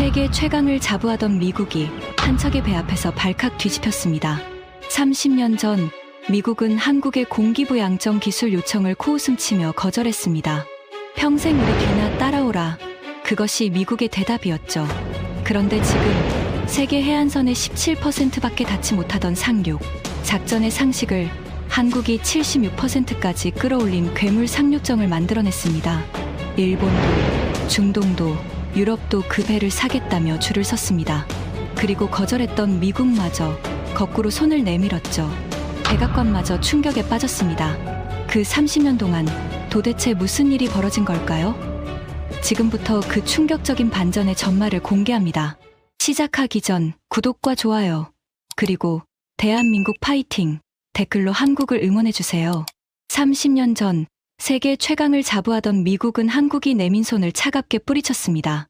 세계 최강을 자부하던 미국이 한 척의 배 앞에서 발칵 뒤집혔습니다. 30년 전 미국은 한국의 공기부 양정 기술 요청을 코웃음치며 거절했습니다. 평생 우리 귀나 따라오라. 그것이 미국의 대답이었죠. 그런데 지금 세계 해안선의 17%밖에 닿지 못하던 상륙, 작전의 상식을 한국이 76%까지 끌어올린 괴물 상륙정을 만들어냈습니다. 일본도, 중동도, 유럽도 그 배를 사겠다며 줄을 섰습니다. 그리고 거절했던 미국마저 거꾸로 손을 내밀었죠. 백악관마저 충격에 빠졌습니다. 그 30년 동안 도대체 무슨 일이 벌어진 걸까요? 지금부터 그 충격적인 반전의 전말을 공개합니다. 시작하기 전 구독과 좋아요, 그리고 대한민국 파이팅 댓글로 한국을 응원해주세요. 30년 전 세계 최강을 자부하던 미국은 한국이 내민 손을 차갑게 뿌리쳤습니다.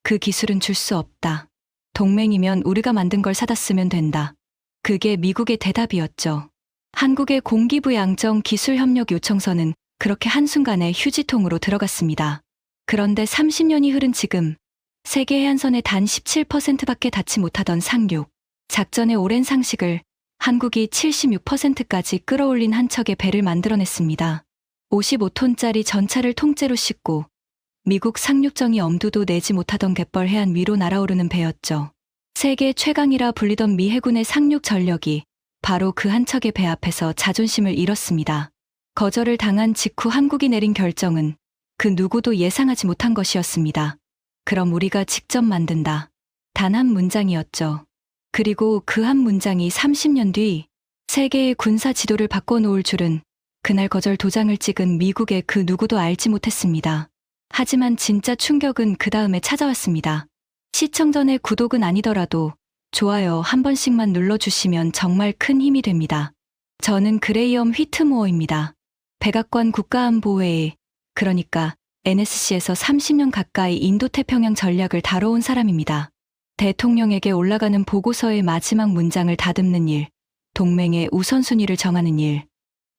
그 기술은 줄 수 없다. 동맹이면 우리가 만든 걸 사다 쓰면 된다. 그게 미국의 대답이었죠. 한국의 공기부 양정 기술협력 요청서는 그렇게 한순간에 휴지통으로 들어갔습니다. 그런데 30년이 흐른 지금 세계 해안선에 단 17%밖에 닿지 못하던 상륙, 작전의 오랜 상식을 한국이 76%까지 끌어올린 한 척의 배를 만들어냈습니다. 55톤짜리 전차를 통째로 싣고 미국 상륙정이 엄두도 내지 못하던 갯벌 해안 위로 날아오르는 배였죠. 세계 최강이라 불리던 미 해군의 상륙 전력이 바로 그 한 척의 배 앞에서 자존심을 잃었습니다. 거절을 당한 직후 한국이 내린 결정은 그 누구도 예상하지 못한 것이었습니다. 그럼 우리가 직접 만든다. 단 한 문장이었죠. 그리고 그 한 문장이 30년 뒤 세계의 군사 지도를 바꿔놓을 줄은 그날 거절 도장을 찍은 미국의 그 누구도 알지 못했습니다. 하지만 진짜 충격은 그 다음에 찾아왔습니다. 시청 전에 구독은 아니더라도 좋아요 한 번씩만 눌러주시면 정말 큰 힘이 됩니다. 저는 그레이엄 휘트모어입니다. 백악관 국가안보회의, 그러니까 NSC에서 30년 가까이 인도태평양 전략을 다뤄온 사람입니다. 대통령에게 올라가는 보고서의 마지막 문장을 다듬는 일, 동맹의 우선순위를 정하는 일,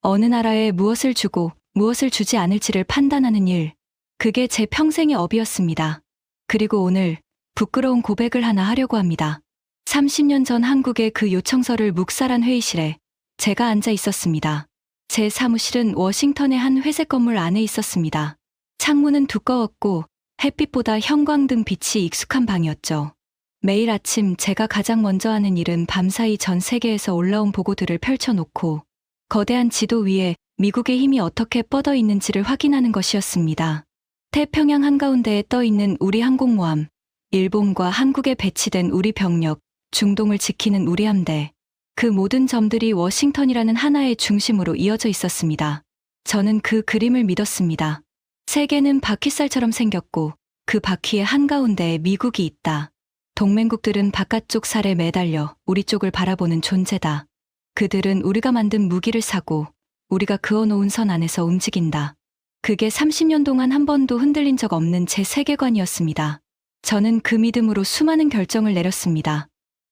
어느 나라에 무엇을 주고 무엇을 주지 않을지를 판단하는 일, 그게 제 평생의 업이었습니다. 그리고 오늘 부끄러운 고백을 하나 하려고 합니다. 30년 전 한국의 그 요청서를 묵살한 회의실에 제가 앉아 있었습니다. 제 사무실은 워싱턴의 한 회색 건물 안에 있었습니다. 창문은 두꺼웠고 햇빛보다 형광등 빛이 익숙한 방이었죠. 매일 아침 제가 가장 먼저 하는 일은 밤사이 전 세계에서 올라온 보고들을 펼쳐놓고 거대한 지도 위에 미국의 힘이 어떻게 뻗어 있는지를 확인하는 것이었습니다. 태평양 한가운데에 떠 있는 우리 항공모함, 일본과 한국에 배치된 우리 병력, 중동을 지키는 우리 함대, 그 모든 점들이 워싱턴이라는 하나의 중심으로 이어져 있었습니다. 저는 그 그림을 믿었습니다. 세계는 바퀴살처럼 생겼고 그 바퀴의 한가운데에 미국이 있다. 동맹국들은 바깥쪽 살에 매달려 우리 쪽을 바라보는 존재다. 그들은 우리가 만든 무기를 사고 우리가 그어놓은 선 안에서 움직인다. 그게 30년 동안 한 번도 흔들린 적 없는 제 세계관이었습니다. 저는 그 믿음으로 수많은 결정을 내렸습니다.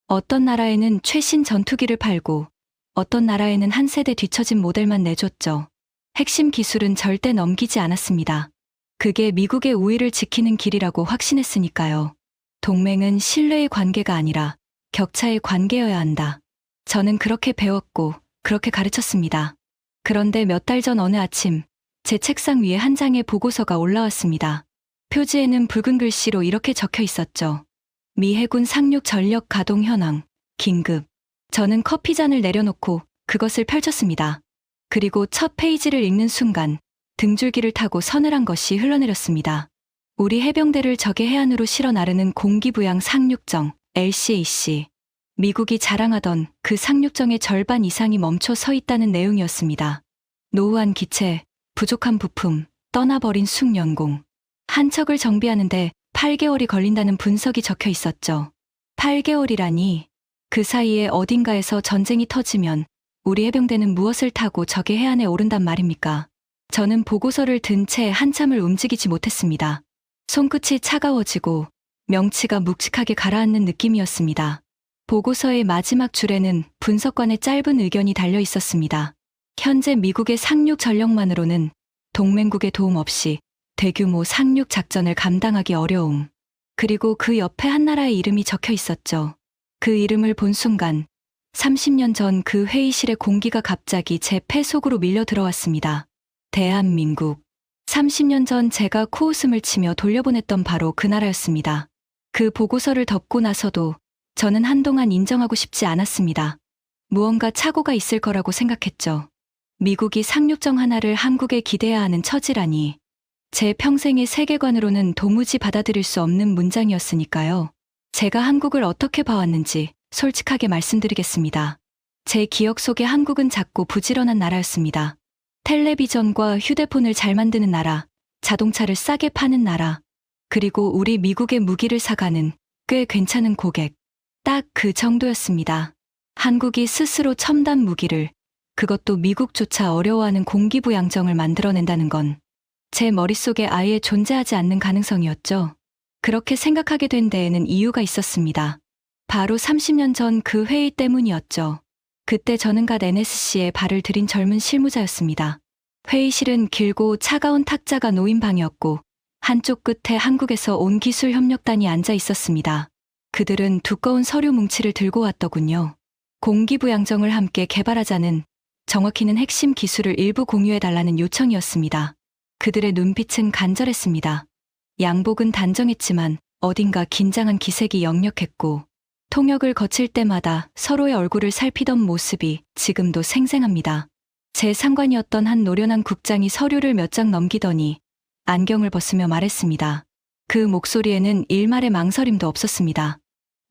어떤 나라에는 최신 전투기를 팔고 어떤 나라에는 한 세대 뒤처진 모델만 내줬죠. 핵심 기술은 절대 넘기지 않았습니다. 그게 미국의 우위를 지키는 길이라고 확신했으니까요. 동맹은 신뢰의 관계가 아니라 격차의 관계여야 한다. 저는 그렇게 배웠고 그렇게 가르쳤습니다. 그런데 몇 달 전 어느 아침 제 책상 위에 한 장의 보고서가 올라왔습니다. 표지에는 붉은 글씨로 이렇게 적혀 있었죠. 미 해군 상륙 전력 가동 현황, 긴급. 저는 커피잔을 내려놓고 그것을 펼쳤습니다. 그리고 첫 페이지를 읽는 순간 등줄기를 타고 서늘한 것이 흘러내렸습니다. 우리 해병대를 적의 해안으로 실어 나르는 공기부양 상륙정, LCAC. 미국이 자랑하던 그 상륙정의 절반 이상이 멈춰 서 있다는 내용이었습니다. 노후한 기체, 부족한 부품, 떠나버린 숙련공. 한 척을 정비하는데 8개월이 걸린다는 분석이 적혀 있었죠. 8개월이라니, 그 사이에 어딘가에서 전쟁이 터지면 우리 해병대는 무엇을 타고 적의 해안에 오른단 말입니까? 저는 보고서를 든 채 한참을 움직이지 못했습니다. 손끝이 차가워지고 명치가 묵직하게 가라앉는 느낌이었습니다. 보고서의 마지막 줄에는 분석관의 짧은 의견이 달려 있었습니다. 현재 미국의 상륙 전력만으로는 동맹국의 도움 없이 대규모 상륙 작전을 감당하기 어려움. 그리고 그 옆에 한 나라의 이름이 적혀 있었죠. 그 이름을 본 순간 30년 전 그 회의실의 공기가 갑자기 제 폐 속으로 밀려 들어왔습니다. 대한민국. 30년 전 제가 코웃음을 치며 돌려보냈던 바로 그 나라였습니다. 그 보고서를 덮고 나서도 저는 한동안 인정하고 싶지 않았습니다. 무언가 착오가 있을 거라고 생각했죠. 미국이 상륙정 하나를 한국에 기대야 하는 처지라니. 제 평생의 세계관으로는 도무지 받아들일 수 없는 문장이었으니까요. 제가 한국을 어떻게 봐왔는지 솔직하게 말씀드리겠습니다. 제 기억 속에 한국은 작고 부지런한 나라였습니다. 텔레비전과 휴대폰을 잘 만드는 나라, 자동차를 싸게 파는 나라, 그리고 우리 미국의 무기를 사가는 꽤 괜찮은 고객. 딱 그 정도였습니다. 한국이 스스로 첨단 무기를, 그것도 미국조차 어려워하는 공기부 양정을 만들어낸다는 건 제 머릿속에 아예 존재하지 않는 가능성이었죠. 그렇게 생각하게 된 데에는 이유가 있었습니다. 바로 30년 전 그 회의 때문이었죠. 그때 저는 갓 NSC에 발을 들인 젊은 실무자였습니다. 회의실은 길고 차가운 탁자가 놓인 방이었고 한쪽 끝에 한국에서 온 기술협력단이 앉아 있었습니다. 그들은 두꺼운 서류 뭉치를 들고 왔더군요. 공기부 양정을 함께 개발하자는, 정확히는 핵심 기술을 일부 공유해달라는 요청이었습니다. 그들의 눈빛은 간절했습니다. 양복은 단정했지만 어딘가 긴장한 기색이 역력했고 통역을 거칠 때마다 서로의 얼굴을 살피던 모습이 지금도 생생합니다. 제 상관이었던 한 노련한 국장이 서류를 몇 장 넘기더니 안경을 벗으며 말했습니다. 그 목소리에는 일말의 망설임도 없었습니다.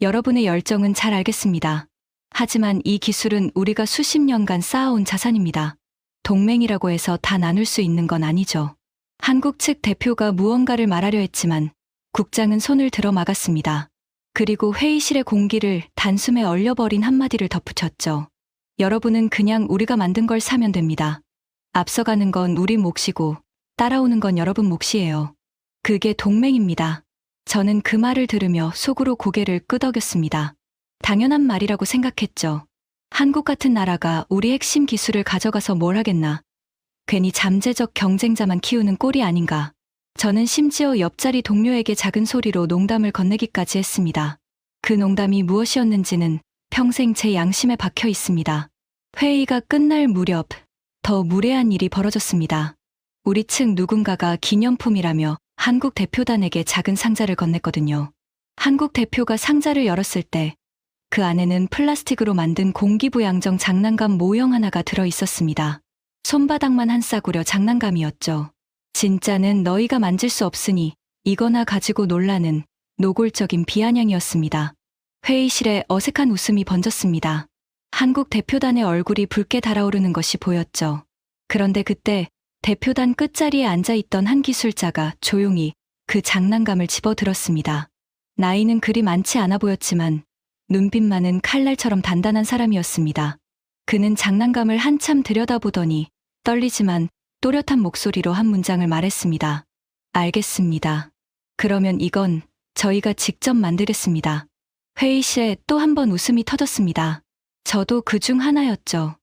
여러분의 열정은 잘 알겠습니다. 하지만 이 기술은 우리가 수십 년간 쌓아온 자산입니다. 동맹이라고 해서 다 나눌 수 있는 건 아니죠. 한국 측 대표가 무언가를 말하려 했지만 국장은 손을 들어 막았습니다. 그리고 회의실의 공기를 단숨에 얼려버린 한마디를 덧붙였죠. 여러분은 그냥 우리가 만든 걸 사면 됩니다. 앞서가는 건 우리 몫이고 따라오는 건 여러분 몫이에요. 그게 동맹입니다. 저는 그 말을 들으며 속으로 고개를 끄덕였습니다. 당연한 말이라고 생각했죠. 한국 같은 나라가 우리 핵심 기술을 가져가서 뭘 하겠나. 괜히 잠재적 경쟁자만 키우는 꼴이 아닌가. 저는 심지어 옆자리 동료에게 작은 소리로 농담을 건네기까지 했습니다. 그 농담이 무엇이었는지는 평생 제 양심에 박혀 있습니다. 회의가 끝날 무렵 더 무례한 일이 벌어졌습니다. 우리 측 누군가가 기념품이라며 한국 대표단에게 작은 상자를 건넸거든요. 한국 대표가 상자를 열었을 때 그 안에는 플라스틱으로 만든 공기부 양정 장난감 모형 하나가 들어 있었습니다. 손바닥만 한 싸구려 장난감이었죠. 진짜는 너희가 만질 수 없으니 이거나 가지고 놀라는 노골적인 비아냥이었습니다. 회의실에 어색한 웃음이 번졌습니다. 한국 대표단의 얼굴이 붉게 달아오르는 것이 보였죠. 그런데 그때 대표단 끝자리에 앉아있던 한 기술자가 조용히 그 장난감을 집어들었습니다. 나이는 그리 많지 않아 보였지만 눈빛만은 칼날처럼 단단한 사람이었습니다. 그는 장난감을 한참 들여다보더니 떨리지만 또렷한 목소리로 한 문장을 말했습니다. 알겠습니다. 그러면 이건 저희가 직접 만들겠습니다. 회의실에 또 한 번 웃음이 터졌습니다. 저도 그 중 하나였죠.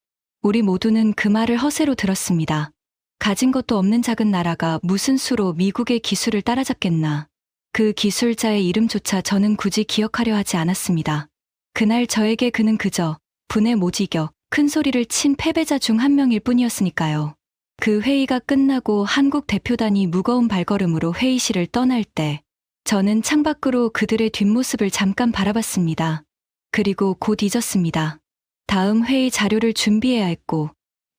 우리 모두는 그 말을 허세로 들었습니다. 가진 것도 없는 작은 나라가 무슨 수로 미국의 기술을 따라잡겠나. 그 기술자의 이름조차 저는 굳이 기억하려 하지 않았습니다. 그날 저에게 그는 그저 분에 못 이겨 큰 소리를 친 패배자 중 한 명일 뿐이었으니까요. 그 회의가 끝나고 한국 대표단이 무거운 발걸음으로 회의실을 떠날 때 저는 창밖으로 그들의 뒷모습을 잠깐 바라봤습니다. 그리고 곧 잊었습니다. 다음 회의 자료를 준비해야 했고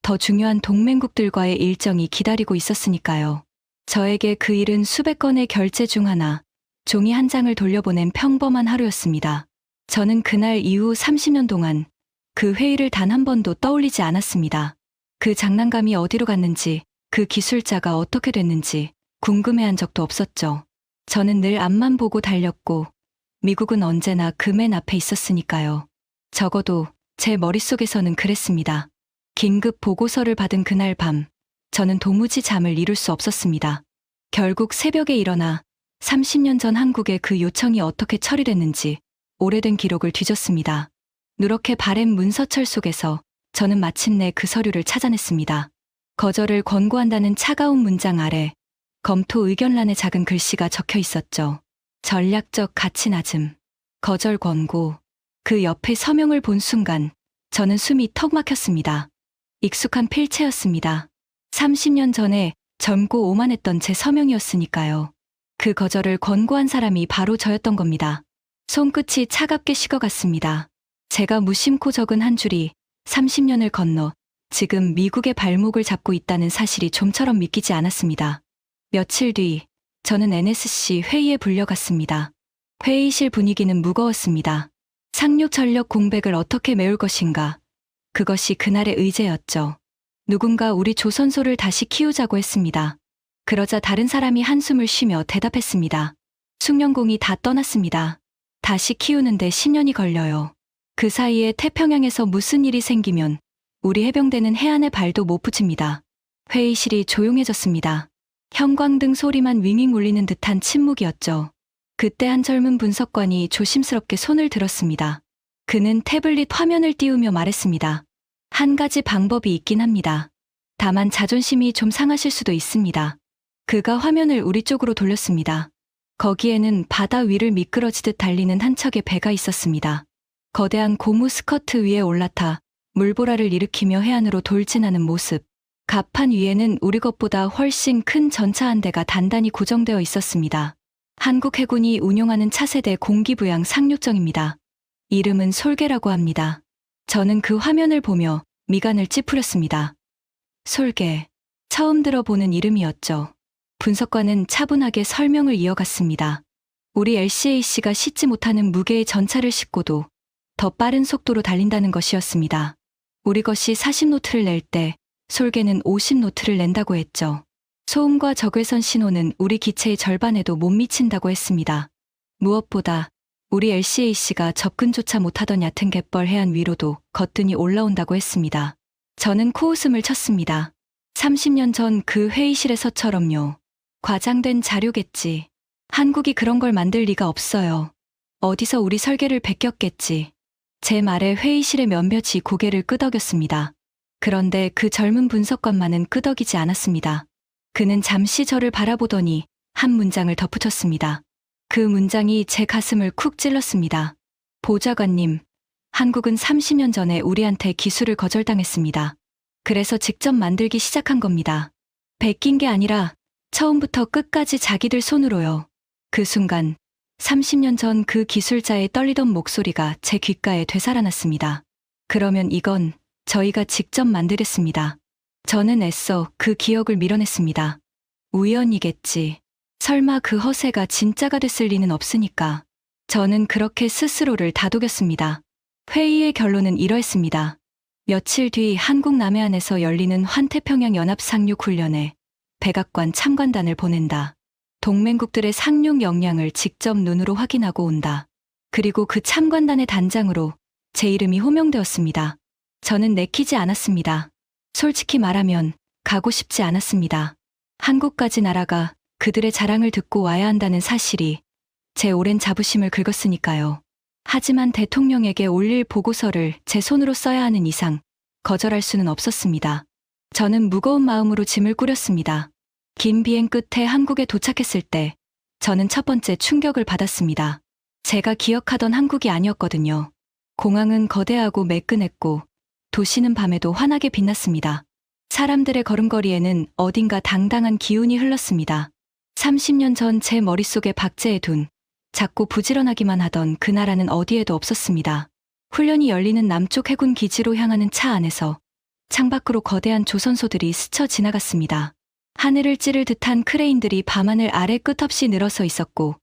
더 중요한 동맹국들과의 일정이 기다리고 있었으니까요. 저에게 그 일은 수백 건의 결제 중 하나, 종이 한 장을 돌려보낸 평범한 하루였습니다. 저는 그날 이후 30년 동안 그 회의를 단 한 번도 떠올리지 않았습니다. 그 장난감이 어디로 갔는지, 그 기술자가 어떻게 됐는지 궁금해한 적도 없었죠. 저는 늘 앞만 보고 달렸고 미국은 언제나 그 맨 앞에 있었으니까요. 적어도 제 머릿속에서는 그랬습니다. 긴급 보고서를 받은 그날 밤, 저는 도무지 잠을 이룰 수 없었습니다. 결국 새벽에 일어나 30년 전 한국의 그 요청이 어떻게 처리됐는지 오래된 기록을 뒤졌습니다. 누렇게 바랜 문서철 속에서 저는 마침내 그 서류를 찾아냈습니다. 거절을 권고한다는 차가운 문장 아래 검토 의견란에 작은 글씨가 적혀 있었죠. 전략적 가치 낮음, 거절 권고. 그 옆에 서명을 본 순간 저는 숨이 턱 막혔습니다. 익숙한 필체였습니다. 30년 전에 젊고 오만했던 제 서명이었으니까요. 그 거절을 권고한 사람이 바로 저였던 겁니다. 손끝이 차갑게 식어갔습니다. 제가 무심코 적은 한 줄이 30년을 건너 지금 미국의 발목을 잡고 있다는 사실이 좀처럼 믿기지 않았습니다. 며칠 뒤 저는 NSC 회의에 불려갔습니다. 회의실 분위기는 무거웠습니다. 상륙 전력 공백을 어떻게 메울 것인가. 그것이 그날의 의제였죠. 누군가 우리 조선소를 다시 키우자고 했습니다. 그러자 다른 사람이 한숨을 쉬며 대답했습니다. 숙련공이 다 떠났습니다. 다시 키우는데 10년이 걸려요. 그 사이에 태평양에서 무슨 일이 생기면 우리 해병대는 해안에 발도 못 붙입니다. 회의실이 조용해졌습니다. 형광등 소리만 윙윙 울리는 듯한 침묵이었죠. 그때 한 젊은 분석관이 조심스럽게 손을 들었습니다. 그는 태블릿 화면을 띄우며 말했습니다. 한 가지 방법이 있긴 합니다. 다만 자존심이 좀 상하실 수도 있습니다. 그가 화면을 우리 쪽으로 돌렸습니다. 거기에는 바다 위를 미끄러지듯 달리는 한 척의 배가 있었습니다. 거대한 고무 스커트 위에 올라타 물보라를 일으키며 해안으로 돌진하는 모습. 갑판 위에는 우리 것보다 훨씬 큰 전차 한 대가 단단히 고정되어 있었습니다. 한국 해군이 운용하는 차세대 공기부양 상륙정입니다. 이름은 솔개라고 합니다. 저는 그 화면을 보며 미간을 찌푸렸습니다. 솔개. 처음 들어보는 이름이었죠. 분석관은 차분하게 설명을 이어갔습니다. 우리 LCAC가 싣지 못하는 무게의 전차를 싣고도 더 빠른 속도로 달린다는 것이었습니다. 우리 것이 40노트를 낼 때 솔개는 50노트를 낸다고 했죠. 소음과 적외선 신호는 우리 기체의 절반에도 못 미친다고 했습니다. 무엇보다 우리 LCAC가 접근조차 못하던 얕은 갯벌 해안 위로도 거뜬히 올라온다고 했습니다. 저는 코웃음을 쳤습니다. 30년 전 그 회의실에서처럼요. 과장된 자료겠지. 한국이 그런 걸 만들 리가 없어요. 어디서 우리 설계를 베꼈겠지. 제 말에 회의실의 몇몇이 고개를 끄덕였습니다. 그런데 그 젊은 분석관만은 끄덕이지 않았습니다. 그는 잠시 저를 바라보더니 한 문장을 덧붙였습니다. 그 문장이 제 가슴을 쿡 찔렀습니다. 보좌관님, 한국은 30년 전에 우리한테 기술을 거절당했습니다. 그래서 직접 만들기 시작한 겁니다. 베낀 게 아니라 처음부터 끝까지 자기들 손으로요. 그 순간 30년 전 그 기술자의 떨리던 목소리가 제 귓가에 되살아났습니다. 그러면 이건 저희가 직접 만들었습니다. 저는 애써 그 기억을 밀어냈습니다. 우연이겠지. 설마 그 허세가 진짜가 됐을 리는 없으니까. 저는 그렇게 스스로를 다독였습니다. 회의의 결론은 이러했습니다. 며칠 뒤 한국 남해안에서 열리는 환태평양 연합 상륙 훈련에 백악관 참관단을 보낸다. 동맹국들의 상륙 역량을 직접 눈으로 확인하고 온다. 그리고 그 참관단의 단장으로 제 이름이 호명되었습니다. 저는 내키지 않았습니다. 솔직히 말하면 가고 싶지 않았습니다. 한국까지 날아가 그들의 자랑을 듣고 와야 한다는 사실이 제 오랜 자부심을 긁었으니까요. 하지만 대통령에게 올릴 보고서를 제 손으로 써야 하는 이상 거절할 수는 없었습니다. 저는 무거운 마음으로 짐을 꾸렸습니다. 긴 비행 끝에 한국에 도착했을 때 저는 첫 번째 충격을 받았습니다. 제가 기억하던 한국이 아니었거든요. 공항은 거대하고 매끈했고 도시는 밤에도 환하게 빛났습니다. 사람들의 걸음걸이에는 어딘가 당당한 기운이 흘렀습니다. 30년 전 제 머릿속에 박제해둔 작고 부지런하기만 하던 그 나라는 어디에도 없었습니다. 훈련이 열리는 남쪽 해군 기지로 향하는 차 안에서 창밖으로 거대한 조선소들이 스쳐 지나갔습니다. 하늘을 찌를 듯한 크레인들이 밤하늘 아래 끝없이 늘어서 있었고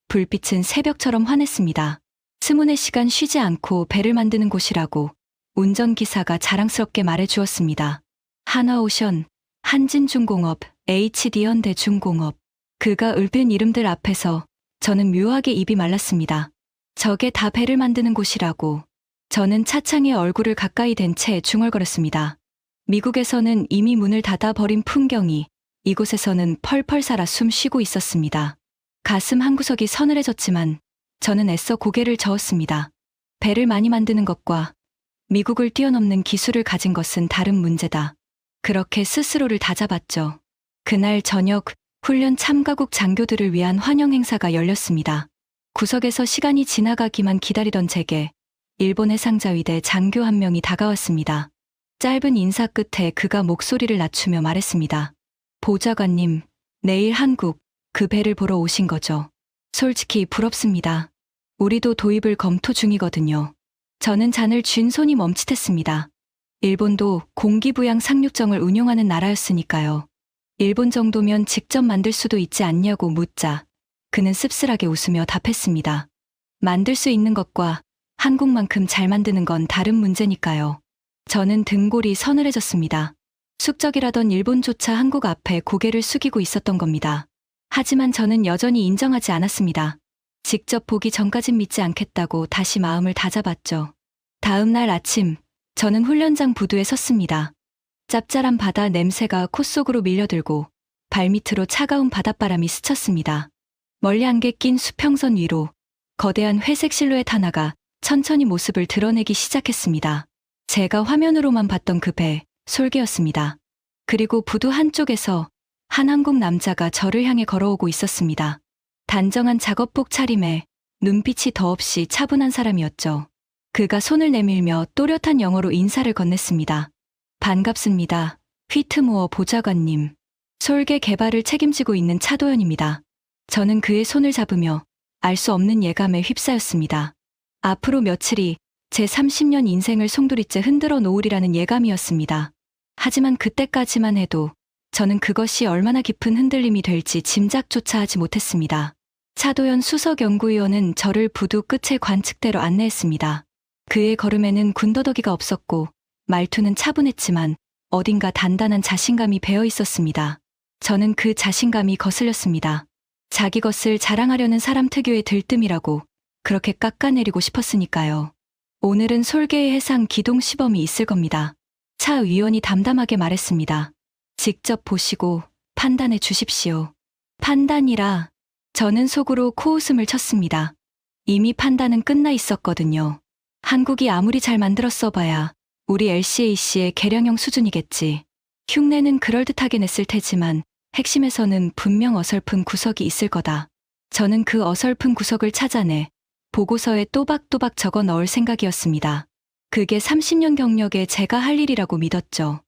불빛은 새벽처럼 환했습니다. 스문의 시간 쉬지 않고 배를 만드는 곳이라고 운전기사가 자랑스럽게 말해주었습니다. 한화오션, 한진중공업, HD현대중공업. 그가 읊은 이름들 앞에서 저는 묘하게 입이 말랐습니다. 저게 다 배를 만드는 곳이라고. 저는 차창에 얼굴을 가까이 댄 채 중얼거렸습니다. 미국에서는 이미 문을 닫아버린 풍경이 이곳에서는 펄펄 살아 숨 쉬고 있었습니다. 가슴 한구석이 서늘해졌지만 저는 애써 고개를 저었습니다. 배를 많이 만드는 것과 미국을 뛰어넘는 기술을 가진 것은 다른 문제다. 그렇게 스스로를 다잡았죠. 그날 저녁 훈련 참가국 장교들을 위한 환영 행사가 열렸습니다. 구석에서 시간이 지나가기만 기다리던 제게 일본 해상자위대 장교 한 명이 다가왔습니다. 짧은 인사 끝에 그가 목소리를 낮추며 말했습니다. 보좌관님, 내일 한국, 그 배를 보러 오신 거죠? 솔직히 부럽습니다. 우리도 도입을 검토 중이거든요. 저는 잔을 쥔 손이 멈칫했습니다. 일본도 공기부양 상륙정을 운용하는 나라였으니까요. 일본 정도면 직접 만들 수도 있지 않냐고 묻자 그는 씁쓸하게 웃으며 답했습니다. 만들 수 있는 것과 한국만큼 잘 만드는 건 다른 문제니까요. 저는 등골이 서늘해졌습니다. 숙적이라던 일본조차 한국 앞에 고개를 숙이고 있었던 겁니다. 하지만 저는 여전히 인정하지 않았습니다. 직접 보기 전까진 믿지 않겠다고 다시 마음을 다잡았죠. 다음 날 아침, 저는 훈련장 부두에 섰습니다. 짭짤한 바다 냄새가 콧 속으로 밀려들고 발밑으로 차가운 바닷바람이 스쳤습니다. 멀리 안개 낀 수평선 위로 거대한 회색 실루엣 하나가 천천히 모습을 드러내기 시작했습니다. 제가 화면으로만 봤던 그 배, 솔개였습니다. 그리고 부두 한쪽에서 한 한국 남자가 저를 향해 걸어오고 있었습니다. 단정한 작업복 차림에 눈빛이 더없이 차분한 사람이었죠. 그가 손을 내밀며 또렷한 영어로 인사를 건넸습니다. 반갑습니다. 휘트무어 보좌관님. 솔개 개발을 책임지고 있는 차도연입니다. 저는 그의 손을 잡으며 알 수 없는 예감에 휩싸였습니다. 앞으로 며칠이 제 30년 인생을 송두리째 흔들어 놓으리라는 예감이었습니다. 하지만 그때까지만 해도 저는 그것이 얼마나 깊은 흔들림이 될지 짐작조차 하지 못했습니다. 차도연 수석연구위원은 저를 부두 끝의 관측대로 안내했습니다. 그의 걸음에는 군더더기가 없었고 말투는 차분했지만 어딘가 단단한 자신감이 배어 있었습니다. 저는 그 자신감이 거슬렸습니다. 자기 것을 자랑하려는 사람 특유의 들뜸이라고 그렇게 깎아내리고 싶었으니까요. 오늘은 솔개의 해상 기동 시범이 있을 겁니다. 차 위원이 담담하게 말했습니다. 직접 보시고 판단해 주십시오. 판단이라. 저는 속으로 코웃음을 쳤습니다. 이미 판단은 끝나 있었거든요. 한국이 아무리 잘 만들었어 봐야 우리 LCAC의 개량형 수준이겠지. 흉내는 그럴듯하게 냈을 테지만 핵심에서는 분명 어설픈 구석이 있을 거다. 저는 그 어설픈 구석을 찾아내 보고서에 또박또박 적어 넣을 생각이었습니다. 그게 30년 경력에 제가 할 일이라고 믿었죠.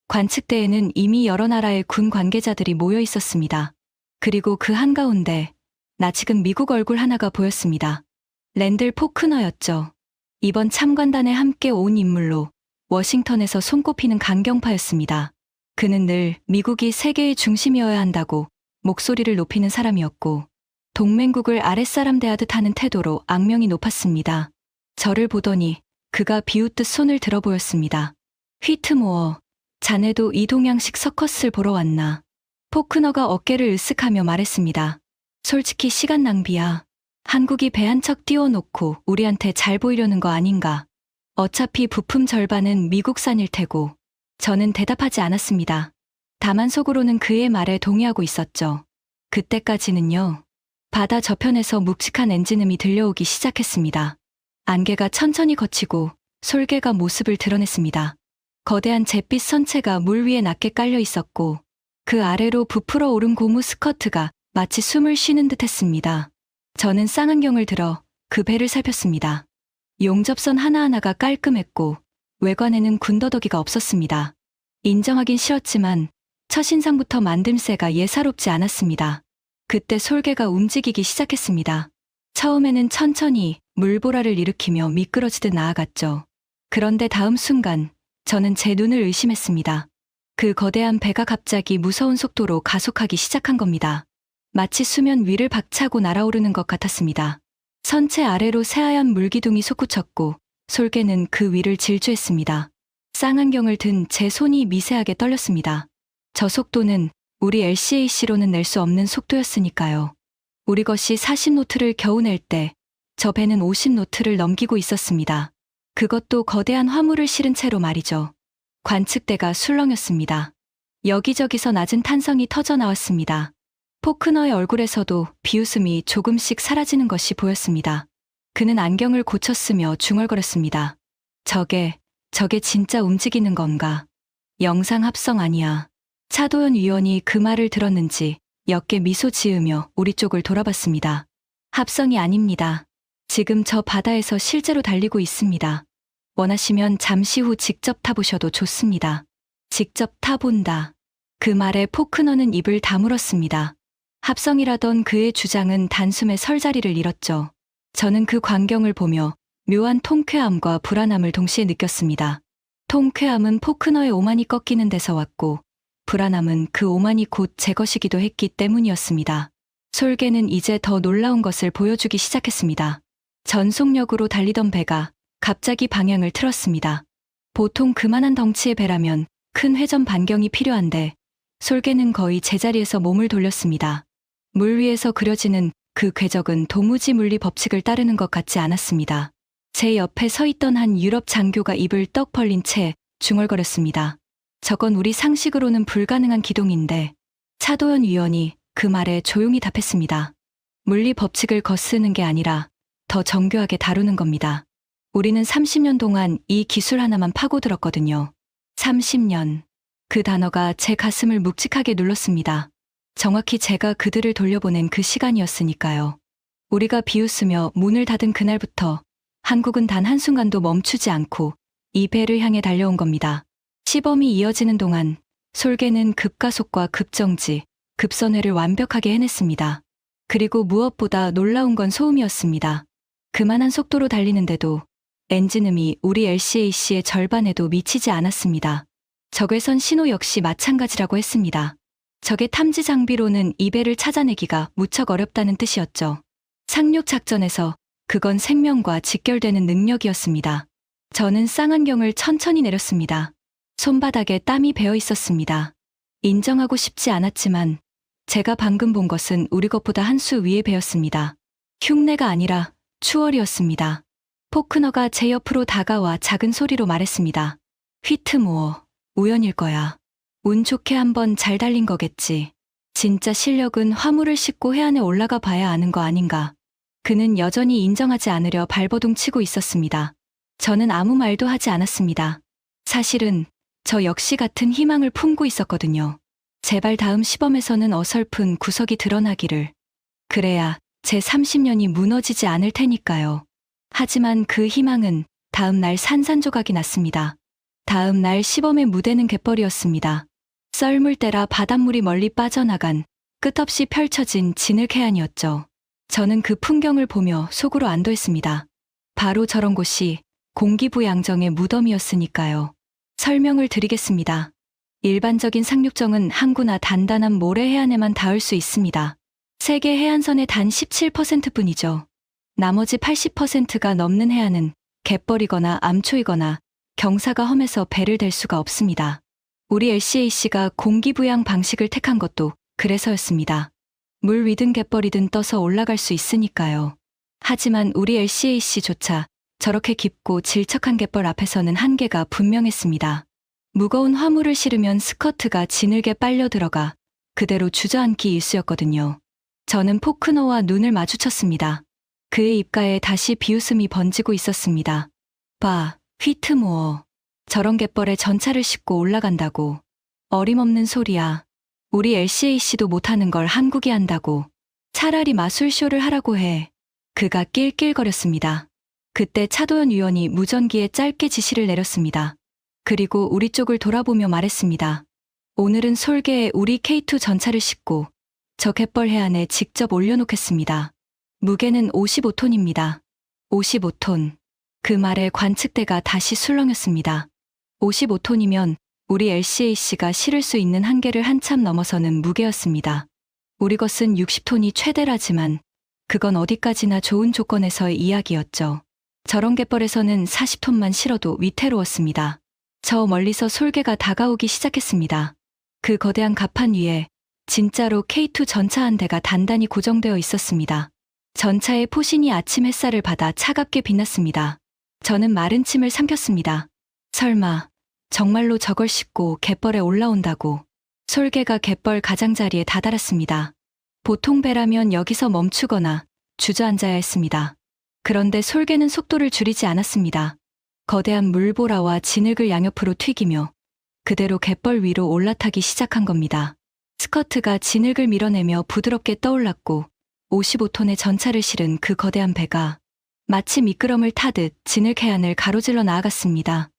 관측대에는 이미 여러 나라의 군 관계자들이 모여 있었습니다. 그리고 그 한가운데 낯익은 미국 얼굴 하나가 보였습니다. 랜들 포크너였죠. 이번 참관단에 함께 온 인물로 워싱턴에서 손꼽히는 강경파였습니다. 그는 늘 미국이 세계의 중심이어야 한다고 목소리를 높이는 사람이었고 동맹국을 아랫사람 대하듯 하는 태도로 악명이 높았습니다. 저를 보더니 그가 비웃듯 손을 들어 보였습니다. 휘트모어, 자네도 이 동양식 서커스를 보러 왔나? 포크너가 어깨를 으쓱하며 말했습니다. 솔직히 시간 낭비야. 한국이 배 한 척 띄워놓고 우리한테 잘 보이려는 거 아닌가? 어차피 부품 절반은 미국산일 테고. 저는 대답하지 않았습니다. 다만 속으로는 그의 말에 동의하고 있었죠. 그때까지는요. 바다 저편에서 묵직한 엔진음이 들려오기 시작했습니다. 안개가 천천히 걷히고 솔개가 모습을 드러냈습니다. 거대한 잿빛 선체가 물 위에 낮게 깔려 있었고 그 아래로 부풀어 오른 고무 스커트가 마치 숨을 쉬는 듯 했습니다. 저는 쌍안경을 들어 그 배를 살폈습니다. 용접선 하나하나가 깔끔했고 외관에는 군더더기가 없었습니다. 인정하긴 싫었지만 첫인상부터 만듦새가 예사롭지 않았습니다. 그때 솔개가 움직이기 시작했습니다. 처음에는 천천히 물보라를 일으키며 미끄러지듯 나아갔죠. 그런데 다음 순간 저는 제 눈을 의심했습니다. 그 거대한 배가 갑자기 무서운 속도로 가속하기 시작한 겁니다. 마치 수면 위를 박차고 날아오르는 것 같았습니다. 선체 아래로 새하얀 물기둥이 솟구쳤고 솔개는 그 위를 질주했습니다. 쌍안경을 든 제 손이 미세하게 떨렸습니다. 저 속도는 우리 LCAC로는 낼 수 없는 속도였으니까요. 우리 것이 40노트를 겨우 낼 때 저 배는 50노트를 넘기고 있었습니다. 그것도 거대한 화물을 실은 채로 말이죠. 관측대가 술렁였습니다. 여기저기서 낮은 탄성이 터져 나왔습니다. 포크너의 얼굴에서도 비웃음이 조금씩 사라지는 것이 보였습니다. 그는 안경을 고쳤으며 중얼거렸습니다. 저게 진짜 움직이는 건가? 영상 합성 아니야. 차도연 위원이 그 말을 들었는지 옅게 미소 지으며 우리 쪽을 돌아봤습니다. 합성이 아닙니다. 지금 저 바다에서 실제로 달리고 있습니다. 원하시면 잠시 후 직접 타보셔도 좋습니다. 직접 타본다. 그 말에 포크너는 입을 다물었습니다. 합성이라던 그의 주장은 단숨에 설 자리를 잃었죠. 저는 그 광경을 보며 묘한 통쾌함과 불안함을 동시에 느꼈습니다. 통쾌함은 포크너의 오만이 꺾이는 데서 왔고, 불안함은 그 오만이 곧 제 것이기도 했기 때문이었습니다. 솔개는 이제 더 놀라운 것을 보여주기 시작했습니다. 전속력으로 달리던 배가 갑자기 방향을 틀었습니다. 보통 그만한 덩치의 배라면 큰 회전 반경이 필요한데, 솔개는 거의 제자리에서 몸을 돌렸습니다. 물 위에서 그려지는 그 궤적은 도무지 물리 법칙을 따르는 것 같지 않았습니다. 제 옆에 서 있던 한 유럽 장교가 입을 떡 벌린 채 중얼거렸습니다. 저건 우리 상식으로는 불가능한 기동인데, 차도연 위원이 그 말에 조용히 답했습니다. 물리 법칙을 거스르는 게 아니라 더 정교하게 다루는 겁니다. 우리는 30년 동안 이 기술 하나만 파고들었거든요. 30년. 그 단어가 제 가슴을 묵직하게 눌렀습니다. 정확히 제가 그들을 돌려보낸 그 시간이었으니까요. 우리가 비웃으며 문을 닫은 그날부터 한국은 단 한순간도 멈추지 않고 이 배를 향해 달려온 겁니다. 시범이 이어지는 동안 솔개는 급가속과 급정지, 급선회를 완벽하게 해냈습니다. 그리고 무엇보다 놀라운 건 소음이었습니다. 그만한 속도로 달리는데도 엔진음이 우리 LCAC의 절반에도 미치지 않았습니다. 적외선 신호 역시 마찬가지라고 했습니다. 적의 탐지 장비로는 이 배를 찾아내기가 무척 어렵다는 뜻이었죠. 상륙 작전에서 그건 생명과 직결되는 능력이었습니다. 저는 쌍안경을 천천히 내렸습니다. 손바닥에 땀이 배어 있었습니다. 인정하고 싶지 않았지만 제가 방금 본 것은 우리 것보다 한 수 위의 배였습니다. 흉내가 아니라 추월이었습니다. 포크너가 제 옆으로 다가와 작은 소리로 말했습니다. 휘트모어, 우연일 거야. 운 좋게 한번 잘 달린 거겠지. 진짜 실력은 화물을 싣고 해안에 올라가 봐야 아는 거 아닌가. 그는 여전히 인정하지 않으려 발버둥 치고 있었습니다. 저는 아무 말도 하지 않았습니다. 사실은 저 역시 같은 희망을 품고 있었거든요. 제발 다음 시범에서는 어설픈 구석이 드러나기를. 그래야 제 30년이 무너지지 않을 테니까요. 하지만 그 희망은 다음 날 산산조각이 났습니다. 다음 날 시범의 무대는 갯벌이었습니다. 썰물 때라 바닷물이 멀리 빠져나간 끝없이 펼쳐진 진흙 해안이었죠. 저는 그 풍경을 보며 속으로 안도했습니다. 바로 저런 곳이 공기부 양정의 무덤이었으니까요. 설명을 드리겠습니다. 일반적인 상륙정은 항구나 단단한 모래 해안에만 닿을 수 있습니다. 세계 해안선의 단 17%뿐이죠. 나머지 80%가 넘는 해안은 갯벌이거나 암초이거나 경사가 험해서 배를 댈 수가 없습니다. 우리 LCAC가 공기부양 방식을 택한 것도 그래서였습니다. 물 위든 갯벌이든 떠서 올라갈 수 있으니까요. 하지만 우리 LCAC조차 저렇게 깊고 질척한 갯벌 앞에서는 한계가 분명했습니다. 무거운 화물을 실으면 스커트가 진흙에 빨려 들어가 그대로 주저앉기 일쑤였거든요. 저는 포크너와 눈을 마주쳤습니다. 그의 입가에 다시 비웃음이 번지고 있었습니다. 봐, 휘트모어. 저런 갯벌에 전차를 싣고 올라간다고. 어림없는 소리야. 우리 LCAC도 못하는 걸 한국이 한다고. 차라리 마술쇼를 하라고 해. 그가 낄낄거렸습니다. 그때 차도연 위원이 무전기에 짧게 지시를 내렸습니다. 그리고 우리 쪽을 돌아보며 말했습니다. 오늘은 솔개에 우리 K2 전차를 싣고 저 갯벌 해안에 직접 올려놓겠습니다. 무게는 55톤입니다. 55톤. 그 말에 관측대가 다시 술렁였습니다. 55톤이면 우리 LCAC가 실을 수 있는 한계를 한참 넘어서는 무게였습니다. 우리 것은 60톤이 최대라지만 그건 어디까지나 좋은 조건에서의 이야기였죠. 저런 갯벌에서는 40톤만 실어도 위태로웠습니다. 저 멀리서 솔개가 다가오기 시작했습니다. 그 거대한 갑판 위에 진짜로 K2 전차 한 대가 단단히 고정되어 있었습니다. 전차의 포신이 아침 햇살을 받아 차갑게 빛났습니다. 저는 마른 침을 삼켰습니다. 설마 정말로 저걸 싣고 갯벌에 올라온다고. 솔개가 갯벌 가장자리에 다다랐습니다. 보통 배라면 여기서 멈추거나 주저앉아야 했습니다. 그런데 솔개는 속도를 줄이지 않았습니다. 거대한 물보라와 진흙을 양옆으로 튀기며 그대로 갯벌 위로 올라타기 시작한 겁니다. 스커트가 진흙을 밀어내며 부드럽게 떠올랐고 55톤의 전차를 실은 그 거대한 배가 마치 미끄럼을 타듯 진흙 해안을 가로질러 나아갔습니다.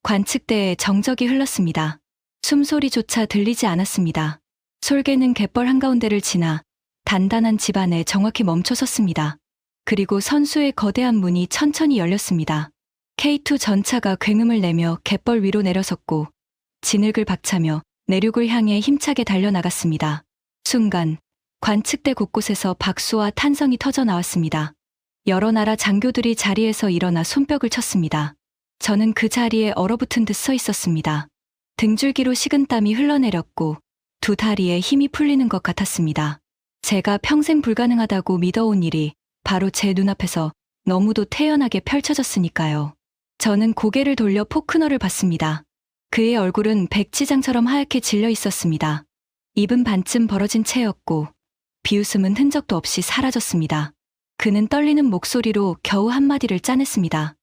관측대에 정적이 흘렀습니다. 숨소리조차 들리지 않았습니다. 솔개는 갯벌 한가운데를 지나 단단한 집 안에 정확히 멈춰 섰습니다. 그리고 선수의 거대한 문이 천천히 열렸습니다. K2 전차가 굉음을 내며 갯벌 위로 내려섰고 진흙을 박차며 내륙을 향해 힘차게 달려나갔습니다. 순간 관측대 곳곳에서 박수와 탄성이 터져 나왔습니다. 여러 나라 장교들이 자리에서 일어나 손뼉을 쳤습니다. 저는 그 자리에 얼어붙은 듯 서 있었습니다. 등줄기로 식은땀이 흘러내렸고 두 다리에 힘이 풀리는 것 같았습니다. 제가 평생 불가능하다고 믿어온 일이 바로 제 눈앞에서 너무도 태연하게 펼쳐졌으니까요. 저는 고개를 돌려 포크너를 봤습니다. 그의 얼굴은 백지장처럼 하얗게 질려 있었습니다. 입은 반쯤 벌어진 채였고 비웃음은 흔적도 없이 사라졌습니다. 그는 떨리는 목소리로 겨우 한마디를 짜냈습니다.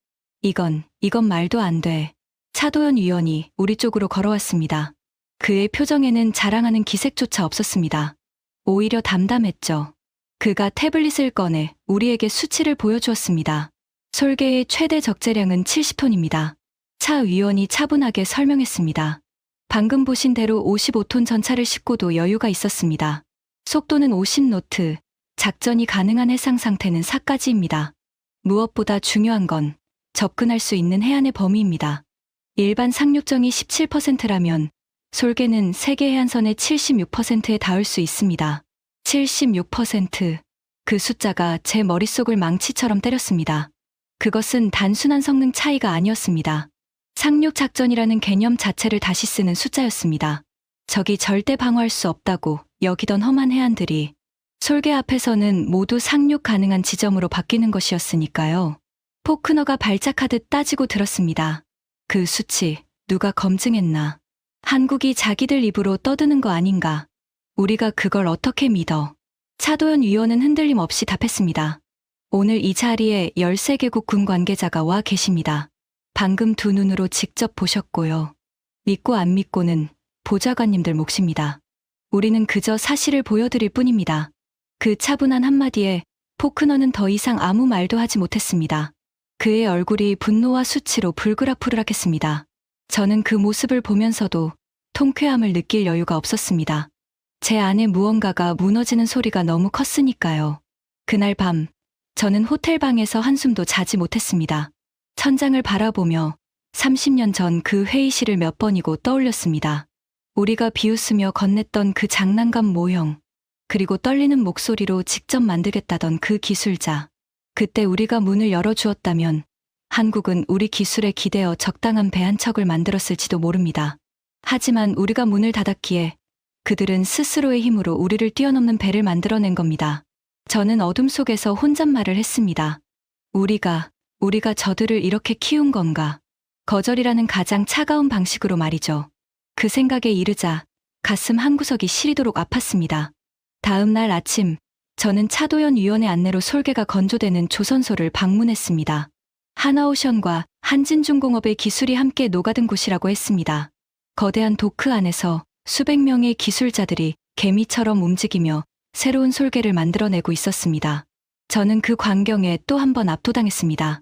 이건 말도 안 돼. 차도연 위원이 우리 쪽으로 걸어왔습니다. 그의 표정에는 자랑하는 기색조차 없었습니다. 오히려 담담했죠. 그가 태블릿을 꺼내 우리에게 수치를 보여주었습니다. 솔개의 최대 적재량은 70톤입니다. 차 위원이 차분하게 설명했습니다. 방금 보신 대로 55톤 전차를 싣고도 여유가 있었습니다. 속도는 50노트, 작전이 가능한 해상 상태는 4까지입니다. 무엇보다 중요한 건 접근할 수 있는 해안의 범위입니다. 일반 상륙정이 17%라면 솔개는 세계 해안선의 76%에 닿을 수 있습니다. 76%. 그 숫자가 제 머릿속을 망치처럼 때렸습니다. 그것은 단순한 성능 차이가 아니었습니다. 상륙작전이라는 개념 자체를 다시 쓰는 숫자였습니다. 적이 절대 방어할 수 없다고 여기던 험한 해안들이 솔개 앞에서는 모두 상륙 가능한 지점으로 바뀌는 것이었으니까요. 포크너가 발작하듯 따지고 들었습니다. 그 수치 누가 검증했나? 한국이 자기들 입으로 떠드는 거 아닌가? 우리가 그걸 어떻게 믿어? 차도연 위원은 흔들림 없이 답했습니다. 오늘 이 자리에 13개국 군 관계자가 와 계십니다. 방금 두 눈으로 직접 보셨고요. 믿고 안 믿고는 보좌관님들 몫입니다. 우리는 그저 사실을 보여드릴 뿐입니다. 그 차분한 한마디에 포크너는 더 이상 아무 말도 하지 못했습니다. 그의 얼굴이 분노와 수치로 불그락불그락했습니다. 저는 그 모습을 보면서도 통쾌함을 느낄 여유가 없었습니다. 제 안에 무언가가 무너지는 소리가 너무 컸으니까요. 그날 밤, 저는 호텔방에서 한숨도 자지 못했습니다. 천장을 바라보며 30년 전 그 회의실을 몇 번이고 떠올렸습니다. 우리가 비웃으며 건넸던 그 장난감 모형, 그리고 떨리는 목소리로 직접 만들겠다던 그 기술자. 그때 우리가 문을 열어주었다면 한국은 우리 기술에 기대어 적당한 배 한 척을 만들었을지도 모릅니다. 하지만 우리가 문을 닫았기에 그들은 스스로의 힘으로 우리를 뛰어넘는 배를 만들어낸 겁니다. 저는 어둠 속에서 혼잣말을 했습니다. 우리가 저들을 이렇게 키운 건가? 거절이라는 가장 차가운 방식으로 말이죠. 그 생각에 이르자 가슴 한구석이 시리도록 아팠습니다. 다음 날 아침, 저는 차도연 위원의 안내로 솔개가 건조되는 조선소를 방문했습니다. 하나오션과 한진중공업의 기술이 함께 녹아든 곳이라고 했습니다. 거대한 도크 안에서 수백 명의 기술자들이 개미처럼 움직이며 새로운 솔개를 만들어내고 있었습니다. 저는 그 광경에 또 한 번 압도당했습니다.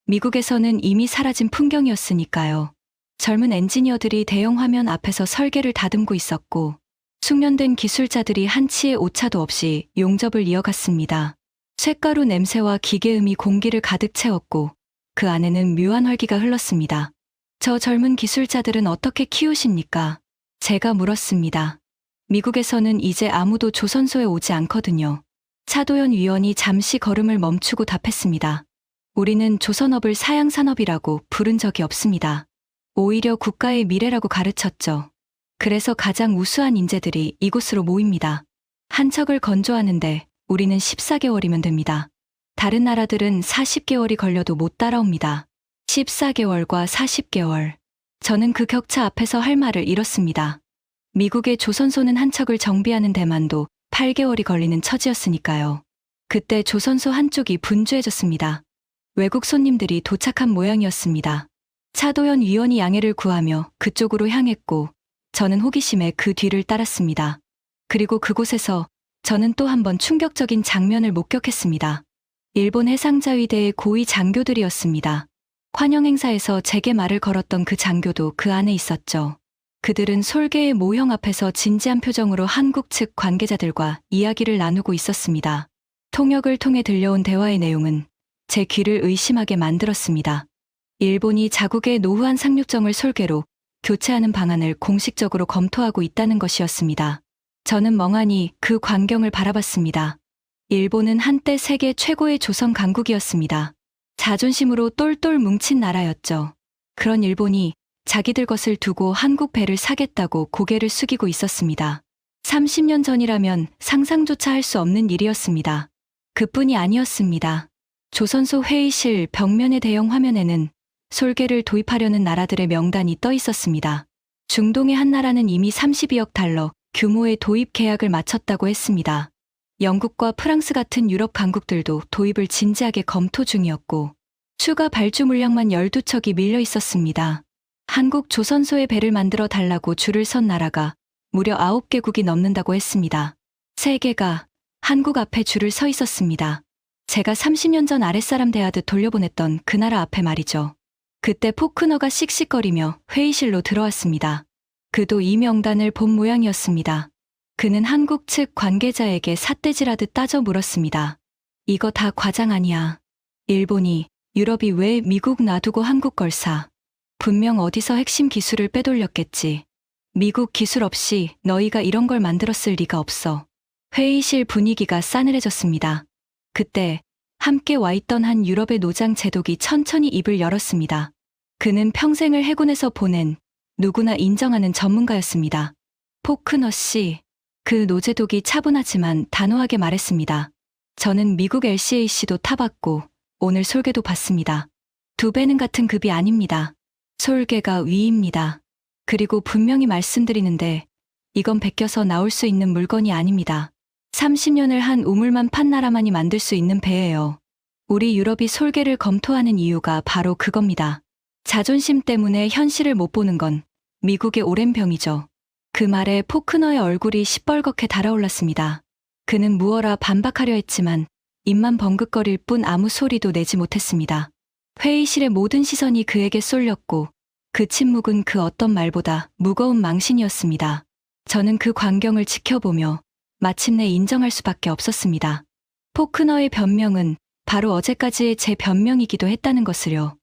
미국에서는 이미 사라진 풍경이었으니까요. 젊은 엔지니어들이 대형 화면 앞에서 설계를 다듬고 있었고 숙련된 기술자들이 한치의 오차도 없이 용접을 이어갔습니다. 쇳가루 냄새와 기계음이 공기를 가득 채웠고 그 안에는 묘한 활기가 흘렀습니다. 저 젊은 기술자들은 어떻게 키우십니까? 제가 물었습니다. 미국에서는 이제 아무도 조선소에 오지 않거든요. 차도연 위원이 잠시 걸음을 멈추고 답했습니다. 우리는 조선업을 사양산업이라고 부른 적이 없습니다. 오히려 국가의 미래라고 가르쳤죠. 그래서 가장 우수한 인재들이 이곳으로 모입니다. 한 척을 건조하는데 우리는 14개월이면 됩니다. 다른 나라들은 40개월이 걸려도 못 따라옵니다. 14개월과 40개월. 저는 그 격차 앞에서 할 말을 잃었습니다. 미국의 조선소는 한 척을 정비하는 데만도 8개월이 걸리는 처지였으니까요. 그때 조선소 한쪽이 분주해졌습니다. 외국 손님들이 도착한 모양이었습니다. 차도연 위원이 양해를 구하며 그쪽으로 향했고 저는 호기심에 그 뒤를 따랐습니다. 그리고 그곳에서 저는 또 한 번 충격적인 장면을 목격했습니다. 일본 해상자위대의 고위 장교들이었습니다. 환영 행사에서 제게 말을 걸었던 그 장교도 그 안에 있었죠. 그들은 솔개의 모형 앞에서 진지한 표정으로 한국 측 관계자들과 이야기를 나누고 있었습니다. 통역을 통해 들려온 대화의 내용은 제 귀를 의심하게 만들었습니다. 일본이 자국의 노후한 상륙정을 솔개로 교체하는 방안을 공식적으로 검토하고 있다는 것이었습니다. 저는 멍하니 그 광경을 바라봤습니다. 일본은 한때 세계 최고의 조선 강국이었습니다. 자존심으로 똘똘 뭉친 나라였죠. 그런 일본이 자기들 것을 두고 한국 배를 사겠다고 고개를 숙이고 있었습니다. 30년 전이라면 상상조차 할 수 없는 일이었습니다. 그뿐이 아니었습니다. 조선소 회의실 벽면의 대형 화면에는 솔개를 도입하려는 나라들의 명단이 떠 있었습니다. 중동의 한 나라는 이미 32억 달러 규모의 도입 계약을 마쳤다고 했습니다. 영국과 프랑스 같은 유럽 강국들도 도입을 진지하게 검토 중이었고 추가 발주 물량만 12척이 밀려 있었습니다. 한국 조선소의 배를 만들어 달라고 줄을 선 나라가 무려 9개국이 넘는다고 했습니다. 세계가 한국 앞에 줄을 서 있었습니다. 제가 30년 전 아랫사람 대하듯 돌려보냈던 그 나라 앞에 말이죠. 그때 포크너가 씩씩거리며 회의실로 들어왔습니다. 그도 이 명단을 본 모양이었습니다. 그는 한국 측 관계자에게 삿대질하듯 따져 물었습니다. 이거 다 과장 아니야. 일본이, 유럽이 왜 미국 놔두고 한국 걸 사? 분명 어디서 핵심 기술을 빼돌렸겠지. 미국 기술 없이 너희가 이런 걸 만들었을 리가 없어. 회의실 분위기가 싸늘해졌습니다. 그때 함께 와 있던 한 유럽의 노장 제독이 천천히 입을 열었습니다. 그는 평생을 해군에서 보낸 누구나 인정하는 전문가였습니다. 포크너 씨. 그 노제독이 차분하지만 단호하게 말했습니다. 저는 미국 LCAC도 타봤고 오늘 솔개도 봤습니다. 두 배는 같은 급이 아닙니다. 솔개가 위입니다. 그리고 분명히 말씀드리는데 이건 베껴서 나올 수 있는 물건이 아닙니다. 30년을 한 우물만 판 나라만이 만들 수 있는 배예요. 우리 유럽이 솔개를 검토하는 이유가 바로 그겁니다. 자존심 때문에 현실을 못 보는 건 미국의 오랜 병이죠. 그 말에 포크너의 얼굴이 시뻘겋게 달아올랐습니다. 그는 무어라 반박하려 했지만 입만 벙긋거릴 뿐 아무 소리도 내지 못했습니다. 회의실의 모든 시선이 그에게 쏠렸고 그 침묵은 그 어떤 말보다 무거운 망신이었습니다. 저는 그 광경을 지켜보며 마침내 인정할 수밖에 없었습니다. 포크너의 변명은 바로 어제까지의 제 변명이기도 했다는 것을요.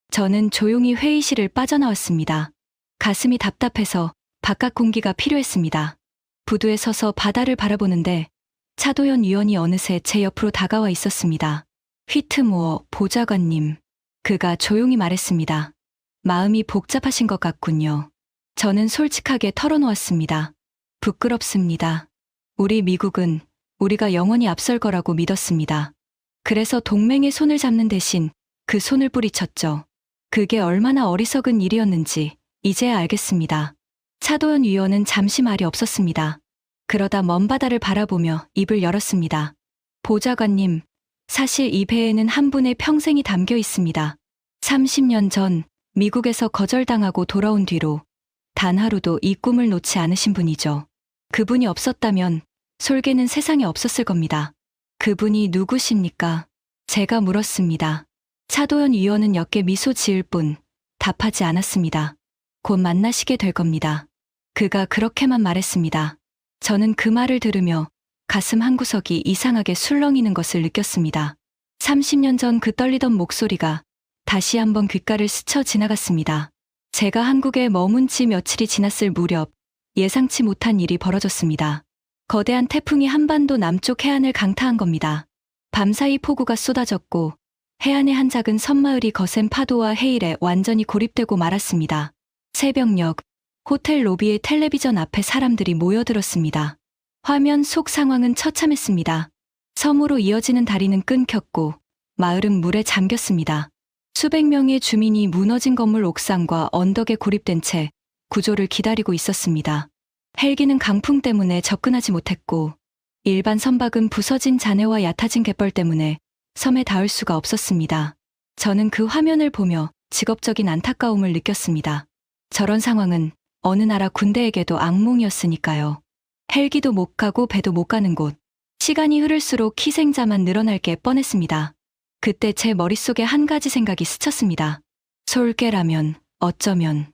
저는 조용히 회의실을 빠져나왔습니다. 가슴이 답답해서 바깥 공기가 필요했습니다. 부두에 서서 바다를 바라보는데 차도연 위원이 어느새 제 옆으로 다가와 있었습니다. 휘트모어 보좌관님. 그가 조용히 말했습니다. 마음이 복잡하신 것 같군요. 저는 솔직하게 털어놓았습니다. 부끄럽습니다. 우리 미국은 우리가 영원히 앞설 거라고 믿었습니다. 그래서 동맹의 손을 잡는 대신 그 손을 뿌리쳤죠. 그게 얼마나 어리석은 일이었는지 이제야 알겠습니다. 차도연 위원은 잠시 말이 없었습니다. 그러다 먼 바다를 바라보며 입을 열었습니다. 보좌관님, 사실 이 배에는 한 분의 평생이 담겨 있습니다. 30년 전 미국에서 거절당하고 돌아온 뒤로 단 하루도 이 꿈을 놓지 않으신 분이죠. 그분이 없었다면 솔개는 세상에 없었을 겁니다. 그분이 누구십니까? 제가 물었습니다. 차도연 위원은 옅게 미소 지을 뿐 답하지 않았습니다. 곧 만나시게 될 겁니다. 그가 그렇게만 말했습니다. 저는 그 말을 들으며 가슴 한구석이 이상하게 술렁이는 것을 느꼈습니다. 30년 전 그 떨리던 목소리가 다시 한번 귓가를 스쳐 지나갔습니다. 제가 한국에 머문 지 며칠이 지났을 무렵 예상치 못한 일이 벌어졌습니다. 거대한 태풍이 한반도 남쪽 해안을 강타한 겁니다. 밤사이 폭우가 쏟아졌고 해안의 한 작은 섬마을이 거센 파도와 해일에 완전히 고립되고 말았습니다. 새벽녘 호텔 로비의 텔레비전 앞에 사람들이 모여들었습니다. 화면 속 상황은 처참했습니다. 섬으로 이어지는 다리는 끊겼고 마을은 물에 잠겼습니다. 수백 명의 주민이 무너진 건물 옥상과 언덕에 고립된 채 구조를 기다리고 있었습니다. 헬기는 강풍 때문에 접근하지 못했고 일반 선박은 부서진 잔해와 얕아진 갯벌 때문에 섬에 닿을 수가 없었습니다. 저는 그 화면을 보며 직업적인 안타까움을 느꼈습니다. 저런 상황은 어느 나라 군대에게도 악몽이었으니까요. 헬기도 못 가고 배도 못 가는 곳. 시간이 흐를수록 희생자만 늘어날 게 뻔했습니다. 그때 제 머릿속에 한 가지 생각이 스쳤습니다. 솔개라면, 어쩌면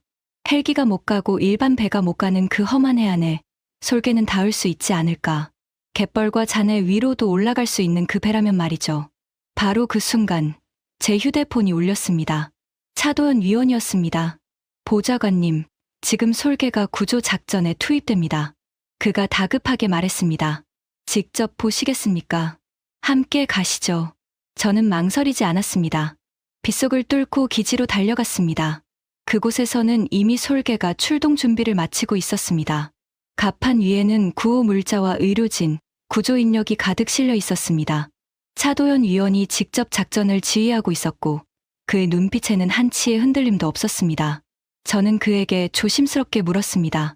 헬기가 못 가고 일반 배가 못 가는 그 험한 해안에 솔개는 닿을 수 있지 않을까. 갯벌과 잔해 위로도 올라갈 수 있는 그 배라면 말이죠. 바로 그 순간 제 휴대폰이 울렸습니다. 차도연 위원이었습니다. 보좌관님, 지금 솔개가 구조 작전에 투입됩니다. 그가 다급하게 말했습니다. 직접 보시겠습니까? 함께 가시죠. 저는 망설이지 않았습니다. 빗속을 뚫고 기지로 달려갔습니다. 그곳에서는 이미 솔개가 출동 준비를 마치고 있었습니다. 갑판 위에는 구호 물자와 의료진, 구조 인력이 가득 실려 있었습니다. 차도연 위원이 직접 작전을 지휘하고 있었고 그의 눈빛에는 한치의 흔들림도 없었습니다. 저는 그에게 조심스럽게 물었습니다.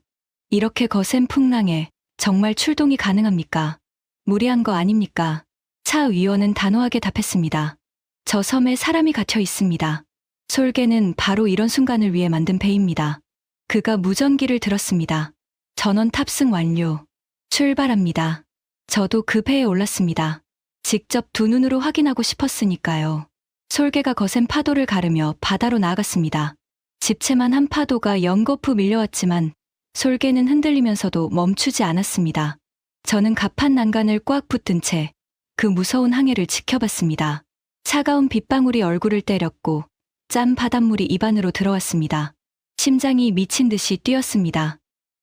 이렇게 거센 풍랑에 정말 출동이 가능합니까? 무리한 거 아닙니까? 차 위원은 단호하게 답했습니다. 저 섬에 사람이 갇혀 있습니다. 솔개는 바로 이런 순간을 위해 만든 배입니다. 그가 무전기를 들었습니다. 전원 탑승 완료. 출발합니다. 저도 그 배에 올랐습니다. 직접 두 눈으로 확인하고 싶었으니까요. 솔개가 거센 파도를 가르며 바다로 나아갔습니다. 집채만 한 파도가 연거푸 밀려왔지만 솔개는 흔들리면서도 멈추지 않았습니다. 저는 갑판 난간을 꽉 붙든 채 그 무서운 항해를 지켜봤습니다. 차가운 빗방울이 얼굴을 때렸고 짠 바닷물이 입안으로 들어왔습니다. 심장이 미친 듯이 뛰었습니다.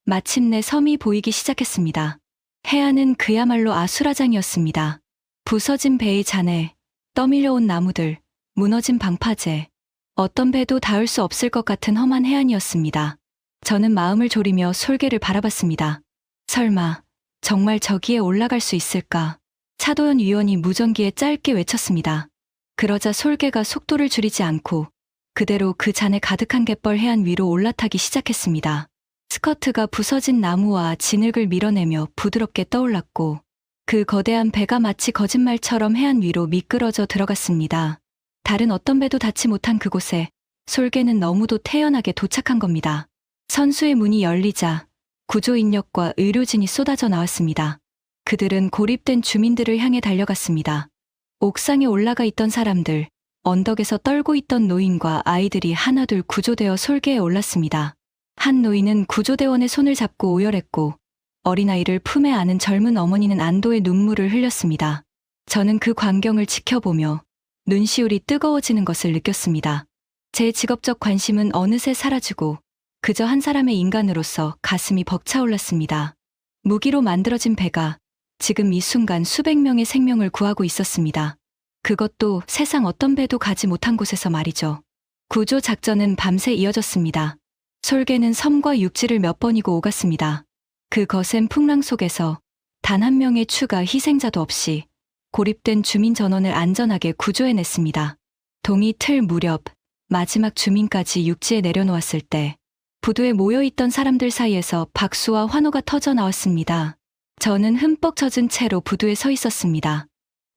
마침내 섬이 보이기 시작했습니다. 해안은 그야말로 아수라장이었습니다. 부서진 배의 잔해, 떠밀려온 나무들, 무너진 방파제, 어떤 배도 닿을 수 없을 것 같은 험한 해안이었습니다. 저는 마음을 졸이며 솔개를 바라봤습니다. 설마 정말 저기에 올라갈 수 있을까? 차도연 위원이 무전기에 짧게 외쳤습니다. 그러자 솔개가 속도를 줄이지 않고 그대로 그 잔해 가득한 갯벌 해안 위로 올라타기 시작했습니다. 스커트가 부서진 나무와 진흙을 밀어내며 부드럽게 떠올랐고 그 거대한 배가 마치 거짓말처럼 해안 위로 미끄러져 들어갔습니다. 다른 어떤 배도 닿지 못한 그곳에 솔개는 너무도 태연하게 도착한 겁니다. 선수의 문이 열리자 구조 인력과 의료진이 쏟아져 나왔습니다. 그들은 고립된 주민들을 향해 달려갔습니다. 옥상에 올라가 있던 사람들, 언덕에서 떨고 있던 노인과 아이들이 하나둘 구조되어 솔개에 올랐습니다. 한 노인은 구조대원의 손을 잡고 오열했고 어린아이를 품에 안은 젊은 어머니는 안도의 눈물을 흘렸습니다. 저는 그 광경을 지켜보며 눈시울이 뜨거워지는 것을 느꼈습니다. 제 직업적 관심은 어느새 사라지고 그저 한 사람의 인간으로서 가슴이 벅차올랐습니다. 무기로 만들어진 배가 지금 이 순간 수백 명의 생명을 구하고 있었습니다. 그것도 세상 어떤 배도 가지 못한 곳에서 말이죠. 구조 작전은 밤새 이어졌습니다. 솔개는 섬과 육지를 몇 번이고 오갔습니다. 그 거센 풍랑 속에서 단 한 명의 추가 희생자도 없이 고립된 주민 전원을 안전하게 구조해냈습니다. 동이 틀 무렵 마지막 주민까지 육지에 내려놓았을 때 부두에 모여있던 사람들 사이에서 박수와 환호가 터져 나왔습니다. 저는 흠뻑 젖은 채로 부두에 서 있었습니다.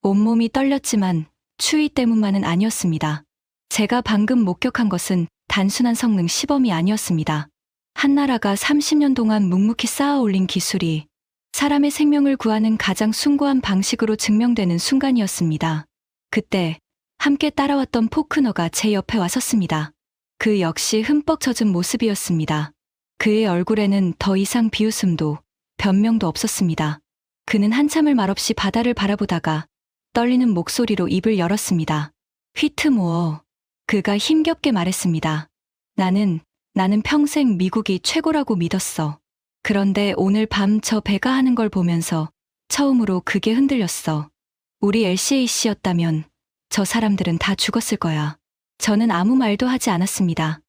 온몸이 떨렸지만 추위 때문만은 아니었습니다. 제가 방금 목격한 것은 단순한 성능 시범이 아니었습니다. 한 나라가 30년 동안 묵묵히 쌓아 올린 기술이 사람의 생명을 구하는 가장 숭고한 방식으로 증명되는 순간이었습니다. 그때 함께 따라왔던 포크너가 제 옆에 와 섰습니다. 그 역시 흠뻑 젖은 모습이었습니다. 그의 얼굴에는 더 이상 비웃음도 변명도 없었습니다. 그는 한참을 말없이 바다를 바라보다가 떨리는 목소리로 입을 열었습니다. 휘트모어. 그가 힘겹게 말했습니다. 나는 평생 미국이 최고라고 믿었어. 그런데 오늘 밤 저 배가 하는 걸 보면서 처음으로 그게 흔들렸어. 우리 LCAC였다면 저 사람들은 다 죽었을 거야. 저는 아무 말도 하지 않았습니다.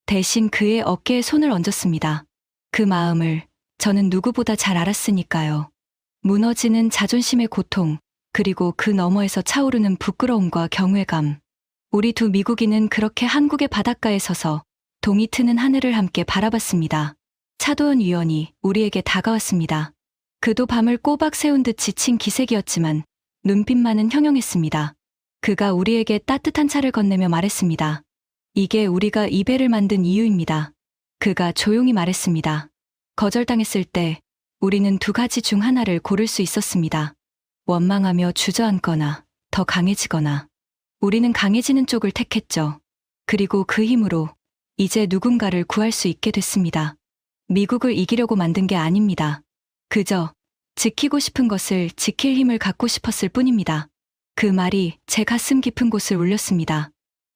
대신 그의 어깨에 손을 얹었습니다. 그 마음을 저는 누구보다 잘 알았으니까요. 무너지는 자존심의 고통, 그리고 그 너머에서 차오르는 부끄러움과 경외감. 우리 두 미국인은 그렇게 한국의 바닷가에 서서 동이 트는 하늘을 함께 바라봤습니다. 차도연 위원이 우리에게 다가왔습니다. 그도 밤을 꼬박 세운 듯 지친 기색이었지만 눈빛만은 형용했습니다. 그가 우리에게 따뜻한 차를 건네며 말했습니다. 이게 우리가 이 배를 만든 이유입니다. 그가 조용히 말했습니다. 거절당했을 때 우리는 두 가지 중 하나를 고를 수 있었습니다. 원망하며 주저앉거나 더 강해지거나. 우리는 강해지는 쪽을 택했죠. 그리고 그 힘으로 이제 누군가를 구할 수 있게 됐습니다. 미국을 이기려고 만든 게 아닙니다. 그저 지키고 싶은 것을 지킬 힘을 갖고 싶었을 뿐입니다. 그 말이 제 가슴 깊은 곳을 울렸습니다.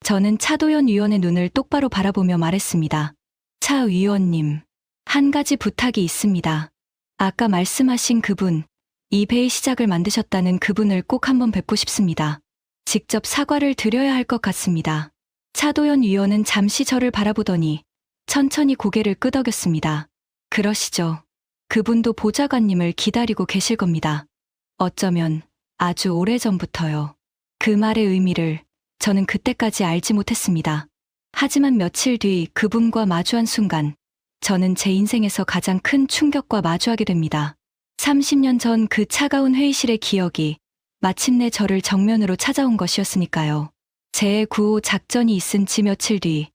저는 차도연 위원의 눈을 똑바로 바라보며 말했습니다. 차 위원님, 한 가지 부탁이 있습니다. 아까 말씀하신 그분, 이 배의 시작을 만드셨다는 그분을 꼭 한번 뵙고 싶습니다. 직접 사과를 드려야 할 것 같습니다. 차도연 위원은 잠시 저를 바라보더니 천천히 고개를 끄덕였습니다. 그러시죠. 그분도 보좌관님을 기다리고 계실 겁니다. 어쩌면 아주 오래전부터요. 그 말의 의미를 저는 그때까지 알지 못했습니다. 하지만 며칠 뒤 그분과 마주한 순간 저는 제 인생에서 가장 큰 충격과 마주하게 됩니다. 30년 전 그 차가운 회의실의 기억이 마침내 저를 정면으로 찾아온 것이었으니까요. 제9호 작전이 있은 지 며칠 뒤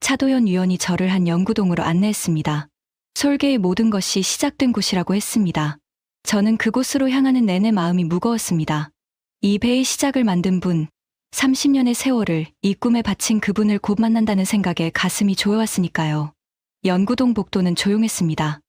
차도연 위원이 저를 한 연구동으로 안내했습니다. 솔개의 모든 것이 시작된 곳이라고 했습니다. 저는 그곳으로 향하는 내내 마음이 무거웠습니다. 이 배의 시작을 만든 분, 30년의 세월을 이 꿈에 바친 그분을 곧 만난다는 생각에 가슴이 조여왔으니까요. 연구동 복도는 조용했습니다.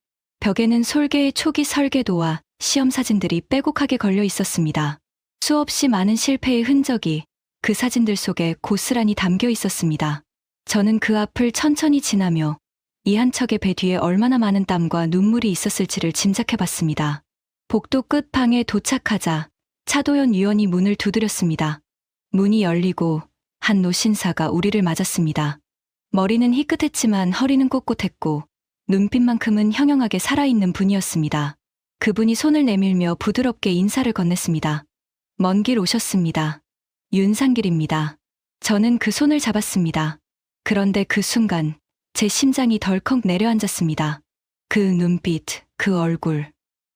벽에는 솔개의 초기 설계도와 시험 사진들이 빼곡하게 걸려 있었습니다. 수없이 많은 실패의 흔적이 그 사진들 속에 고스란히 담겨 있었습니다. 저는 그 앞을 천천히 지나며 이 한 척의 배 뒤에 얼마나 많은 땀과 눈물이 있었을지를 짐작해봤습니다. 복도 끝방에 도착하자 차도연 위원이 문을 두드렸습니다. 문이 열리고 한 노신사가 우리를 맞았습니다. 머리는 희끗했지만 허리는 꼿꼿했고 눈빛만큼은 형형하게 살아있는 분이었습니다. 그분이 손을 내밀며 부드럽게 인사를 건넸습니다. 먼 길 오셨습니다. 윤상길입니다. 저는 그 손을 잡았습니다. 그런데 그 순간 제 심장이 덜컥 내려앉았습니다. 그 눈빛, 그 얼굴.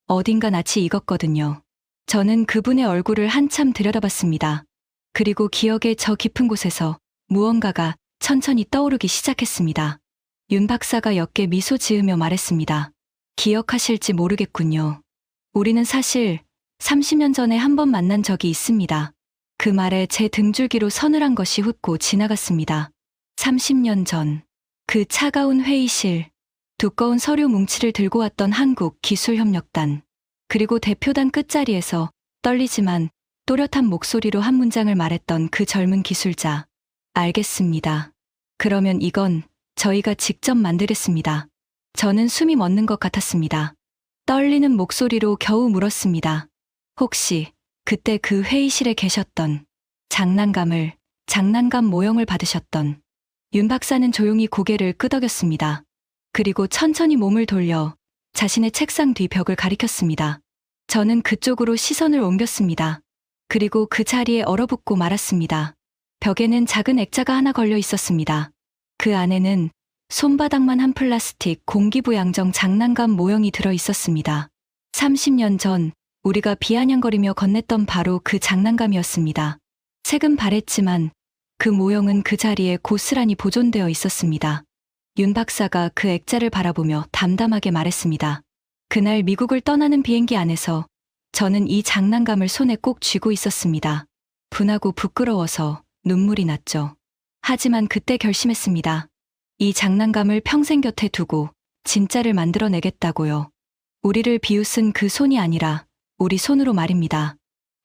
어딘가 낯이 익었거든요. 저는 그분의 얼굴을 한참 들여다봤습니다. 그리고 기억의 저 깊은 곳에서 무언가가 천천히 떠오르기 시작했습니다. 윤 박사가 옅게 미소 지으며 말했습니다. 기억하실지 모르겠군요. 우리는 사실 30년 전에 한 번 만난 적이 있습니다. 그 말에 제 등줄기로 서늘한 것이 훑고 지나갔습니다. 30년 전, 그 차가운 회의실, 두꺼운 서류 뭉치를 들고 왔던 한국기술협력단, 그리고 대표단 끝자리에서 떨리지만 또렷한 목소리로 한 문장을 말했던 그 젊은 기술자. 알겠습니다. 그러면 이건 저희가 직접 만들겠습니다. 저는 숨이 멎는 것 같았습니다. 떨리는 목소리로 겨우 물었습니다. 혹시 그때 그 회의실에 계셨던 장난감 모형을 받으셨던 윤 박사는 조용히 고개를 끄덕였습니다. 그리고 천천히 몸을 돌려 자신의 책상 뒤 벽을 가리켰습니다. 저는 그쪽으로 시선을 옮겼습니다. 그리고 그 자리에 얼어붙고 말았습니다. 벽에는 작은 액자가 하나 걸려 있었습니다. 그 안에는 손바닥만 한 플라스틱 공기부 양정 장난감 모형이 들어 있었습니다. 30년 전 우리가 비아냥거리며 건넸던 바로 그 장난감이었습니다. 색은 바랬지만 그 모형은 그 자리에 고스란히 보존되어 있었습니다. 윤 박사가 그 액자를 바라보며 담담하게 말했습니다. 그날 미국을 떠나는 비행기 안에서 저는 이 장난감을 손에 꼭 쥐고 있었습니다. 분하고 부끄러워서 눈물이 났죠. 하지만 그때 결심했습니다. 이 장난감을 평생 곁에 두고 진짜를 만들어내겠다고요. 우리를 비웃은 그 손이 아니라 우리 손으로 말입니다.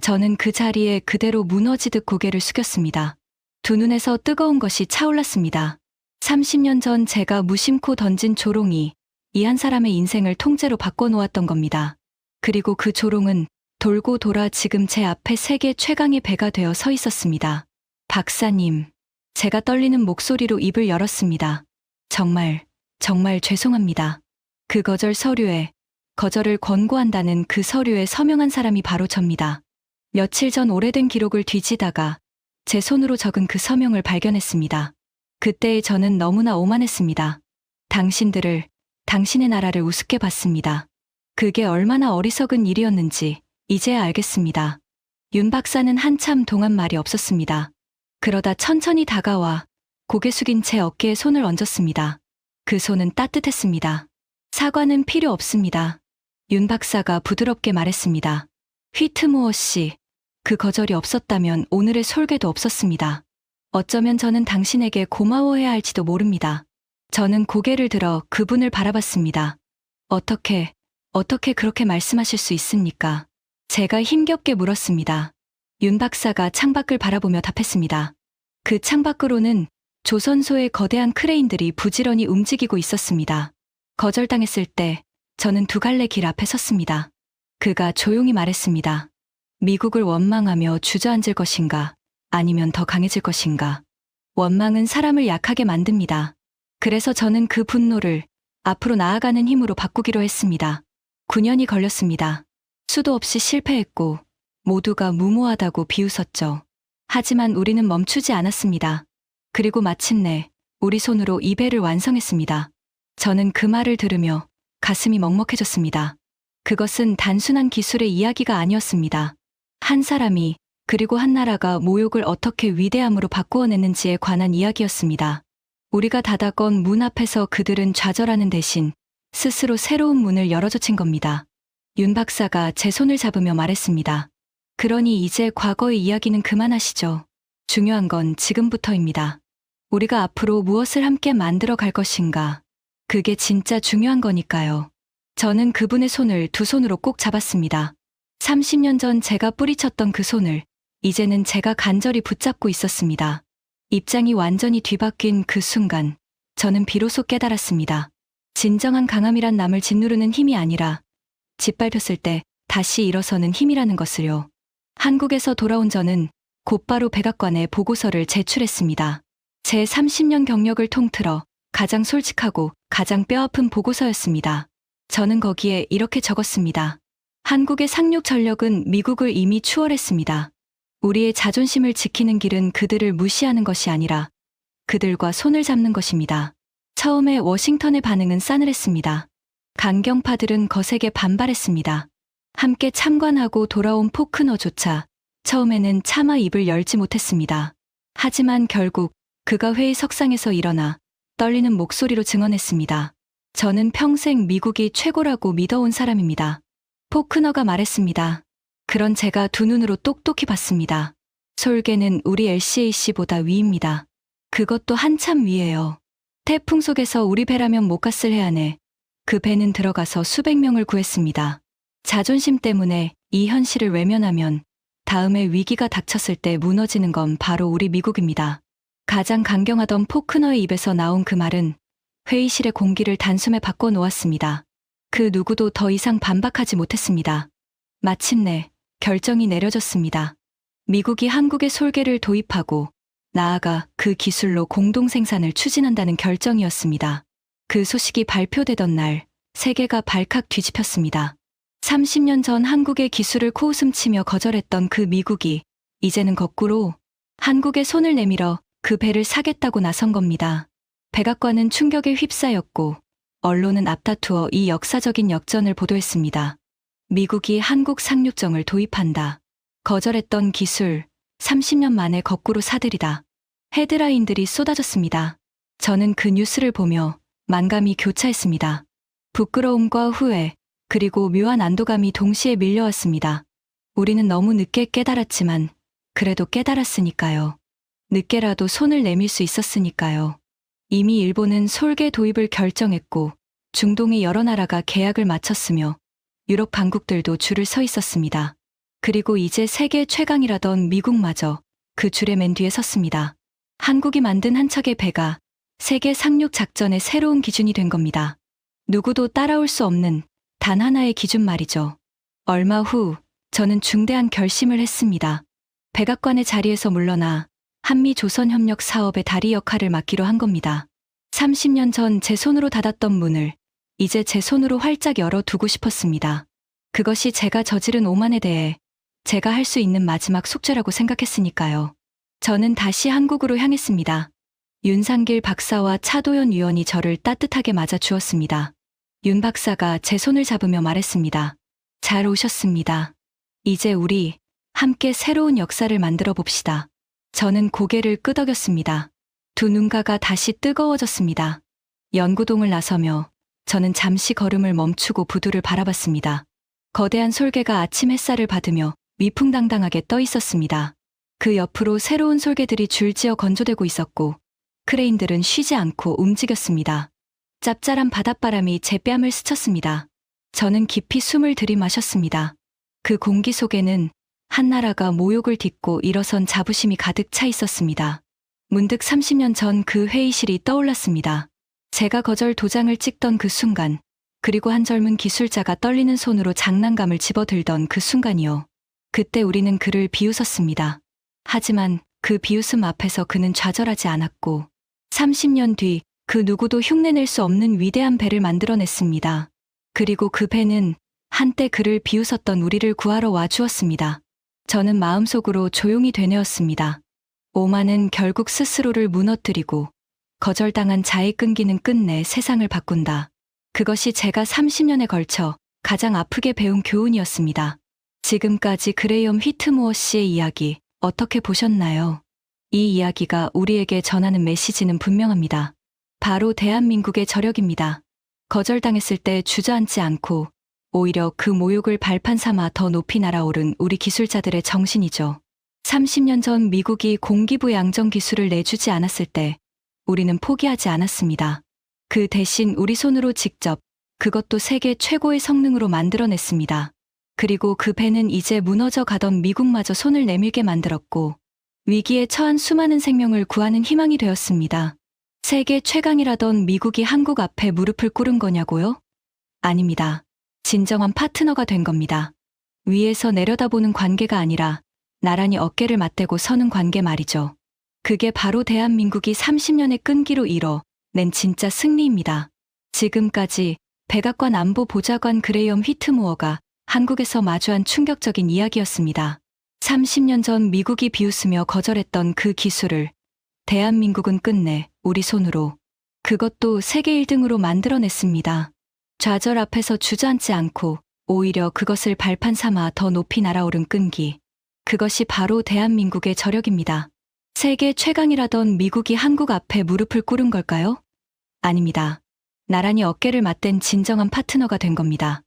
저는 그 자리에 그대로 무너지듯 고개를 숙였습니다. 두 눈에서 뜨거운 것이 차올랐습니다. 30년 전 제가 무심코 던진 조롱이 이 한 사람의 인생을 통째로 바꿔놓았던 겁니다. 그리고 그 조롱은 돌고 돌아 지금 제 앞에 세계 최강의 배가 되어 서 있었습니다. 박사님, 제가 떨리는 목소리로 입을 열었습니다. 정말 죄송합니다. 그 거절 서류에 거절을 권고한다는 그 서류에 서명한 사람이 바로 접니다. 며칠 전 오래된 기록을 뒤지다가 제 손으로 적은 그 서명을 발견했습니다. 그때의 저는 너무나 오만했습니다. 당신들을, 당신의 나라를 우습게 봤습니다. 그게 얼마나 어리석은 일이었는지 이제야 알겠습니다. 윤 박사는 한참 동안 말이 없었습니다. 그러다 천천히 다가와 고개 숙인 제 어깨에 손을 얹었습니다. 그 손은 따뜻했습니다. 사과는 필요 없습니다. 윤 박사가 부드럽게 말했습니다. 휘트모어 씨, 그 거절이 없었다면 오늘의 솔개도 없었습니다. 어쩌면 저는 당신에게 고마워해야 할지도 모릅니다. 저는 고개를 들어 그분을 바라봤습니다. 어떻게 그렇게 말씀하실 수 있습니까? 제가 힘겹게 물었습니다. 윤 박사가 창밖을 바라보며 답했습니다. 그 창밖으로는 조선소의 거대한 크레인들이 부지런히 움직이고 있었습니다. 거절당했을 때 저는 두 갈래 길 앞에 섰습니다. 그가 조용히 말했습니다. 미국을 원망하며 주저앉을 것인가, 아니면 더 강해질 것인가. 원망은 사람을 약하게 만듭니다. 그래서 저는 그 분노를 앞으로 나아가는 힘으로 바꾸기로 했습니다. 9년이 걸렸습니다. 수도 없이 실패했고 모두가 무모하다고 비웃었죠. 하지만 우리는 멈추지 않았습니다. 그리고 마침내 우리 손으로 이 배를 완성했습니다. 저는 그 말을 들으며 가슴이 먹먹해졌습니다. 그것은 단순한 기술의 이야기가 아니었습니다. 한 사람이 그리고 한 나라가 모욕을 어떻게 위대함으로 바꾸어냈는지에 관한 이야기였습니다. 우리가 닫아건 문 앞에서 그들은 좌절하는 대신 스스로 새로운 문을 열어젖힌 겁니다. 윤 박사가 제 손을 잡으며 말했습니다. 그러니 이제 과거의 이야기는 그만하시죠. 중요한 건 지금부터입니다. 우리가 앞으로 무엇을 함께 만들어 갈 것인가. 그게 진짜 중요한 거니까요. 저는 그분의 손을 두 손으로 꼭 잡았습니다. 30년 전 제가 뿌리쳤던 그 손을 이제는 제가 간절히 붙잡고 있었습니다. 입장이 완전히 뒤바뀐 그 순간, 저는 비로소 깨달았습니다. 진정한 강함이란 남을 짓누르는 힘이 아니라 짓밟혔을 때 다시 일어서는 힘이라는 것을요. 한국에서 돌아온 저는 곧바로 백악관에 보고서를 제출했습니다. 제 30년 경력을 통틀어 가장 솔직하고 가장 뼈아픈 보고서였습니다. 저는 거기에 이렇게 적었습니다. 한국의 상륙 전력은 미국을 이미 추월했습니다. 우리의 자존심을 지키는 길은 그들을 무시하는 것이 아니라 그들과 손을 잡는 것입니다. 처음에 워싱턴의 반응은 싸늘했습니다. 강경파들은 거세게 반발했습니다. 함께 참관하고 돌아온 포크너조차 처음에는 차마 입을 열지 못했습니다. 하지만 결국 그가 회의석상에서 일어나 떨리는 목소리로 증언했습니다. 저는 평생 미국이 최고라고 믿어온 사람입니다. 포크너가 말했습니다. 그런 제가 두 눈으로 똑똑히 봤습니다. 솔개는 우리 LCAC보다 위입니다. 그것도 한참 위에요. 태풍 속에서 우리 배라면 못 갔을 해안에 그 배는 들어가서 수백 명을 구했습니다. 자존심 때문에 이 현실을 외면하면 다음에 위기가 닥쳤을 때 무너지는 건 바로 우리 미국입니다. 가장 강경하던 포크너의 입에서 나온 그 말은 회의실의 공기를 단숨에 바꿔놓았습니다. 그 누구도 더 이상 반박하지 못했습니다. 마침내 결정이 내려졌습니다. 미국이 한국의 솔개를 도입하고 나아가 그 기술로 공동 생산을 추진한다는 결정이었습니다. 그 소식이 발표되던 날 세계가 발칵 뒤집혔습니다. 30년 전 한국의 기술을 코웃음치며 거절했던 그 미국이 이제는 거꾸로 한국의 손을 내밀어 그 배를 사겠다고 나선 겁니다. 백악관은 충격에 휩싸였고 언론은 앞다투어 이 역사적인 역전을 보도했습니다. 미국이 한국 상륙정을 도입한다. 거절했던 기술, 30년 만에 거꾸로 사들이다. 헤드라인들이 쏟아졌습니다. 저는 그 뉴스를 보며 만감이 교차했습니다. 부끄러움과 후회, 그리고 묘한 안도감이 동시에 밀려왔습니다. 우리는 너무 늦게 깨달았지만 그래도 깨달았으니까요. 늦게라도 손을 내밀 수 있었으니까요. 이미 일본은 솔개 도입을 결정했고 중동의 여러 나라가 계약을 마쳤으며 유럽 강국들도 줄을 서 있었습니다. 그리고 이제 세계 최강이라던 미국마저 그 줄의 맨 뒤에 섰습니다. 한국이 만든 한 척의 배가 세계 상륙 작전의 새로운 기준이 된 겁니다. 누구도 따라올 수 없는 단 하나의 기준 말이죠. 얼마 후 저는 중대한 결심을 했습니다. 백악관의 자리에서 물러나 한미조선협력 사업의 다리 역할을 맡기로 한 겁니다. 30년 전 제 손으로 닫았던 문을 이제 제 손으로 활짝 열어두고 싶었습니다. 그것이 제가 저지른 오만에 대해 제가 할 수 있는 마지막 숙제라고 생각했으니까요. 저는 다시 한국으로 향했습니다. 윤상길 박사와 차도연 위원이 저를 따뜻하게 맞아주었습니다. 윤 박사가 제 손을 잡으며 말했습니다. 잘 오셨습니다. 이제 우리 함께 새로운 역사를 만들어 봅시다. 저는 고개를 끄덕였습니다. 두 눈가가 다시 뜨거워졌습니다. 연구동을 나서며 저는 잠시 걸음을 멈추고 부두를 바라봤습니다. 거대한 솔개가 아침 햇살을 받으며 위풍당당하게 떠 있었습니다. 그 옆으로 새로운 솔개들이 줄지어 건조되고 있었고 크레인들은 쉬지 않고 움직였습니다. 짭짤한 바닷바람이 제 뺨을 스쳤습니다. 저는 깊이 숨을 들이마셨습니다. 그 공기 속에는 한나라가 모욕을 딛고 일어선 자부심이 가득 차 있었습니다. 문득 30년 전 그 회의실이 떠올랐습니다. 제가 거절 도장을 찍던 그 순간, 그리고 한 젊은 기술자가 떨리는 손으로 장난감을 집어들던 그 순간이요. 그때 우리는 그를 비웃었습니다. 하지만 그 비웃음 앞에서 그는 좌절하지 않았고 30년 뒤 그 누구도 흉내낼 수 없는 위대한 배를 만들어냈습니다. 그리고 그 배는 한때 그를 비웃었던 우리를 구하러 와주었습니다. 저는 마음속으로 조용히 되뇌었습니다. 오만은 결국 스스로를 무너뜨리고 거절당한 자의 끈기는 끝내 세상을 바꾼다. 그것이 제가 30년에 걸쳐 가장 아프게 배운 교훈이었습니다. 지금까지 그레이엄 휘트무어 씨의 이야기 어떻게 보셨나요? 이 이야기가 우리에게 전하는 메시지는 분명합니다. 바로 대한민국의 저력입니다. 거절당했을 때 주저앉지 않고 오히려 그 모욕을 발판 삼아 더 높이 날아오른 우리 기술자들의 정신이죠. 30년 전 미국이 공기부 양정 기술을 내주지 않았을 때 우리는 포기하지 않았습니다. 그 대신 우리 손으로 직접 그것도 세계 최고의 성능으로 만들어냈습니다. 그리고 그 배는 이제 무너져 가던 미국마저 손을 내밀게 만들었고 위기에 처한 수많은 생명을 구하는 희망이 되었습니다. 세계 최강이라던 미국이 한국 앞에 무릎을 꿇은 거냐고요? 아닙니다. 진정한 파트너가 된 겁니다. 위에서 내려다보는 관계가 아니라 나란히 어깨를 맞대고 서는 관계 말이죠. 그게 바로 대한민국이 30년의 끈기로 이뤄낸 진짜 승리입니다. 지금까지 백악관 안보 보좌관 그레이엄 휘트무어가 한국에서 마주한 충격적인 이야기였습니다. 30년 전 미국이 비웃으며 거절했던 그 기술을 대한민국은 끝내 우리 손으로, 그것도 세계 1등으로 만들어냈습니다. 좌절 앞에서 주저앉지 않고 오히려 그것을 발판 삼아 더 높이 날아오른 끈기. 그것이 바로 대한민국의 저력입니다. 세계 최강이라던 미국이 한국 앞에 무릎을 꿇은 걸까요? 아닙니다. 나란히 어깨를 맞댄 진정한 파트너가 된 겁니다.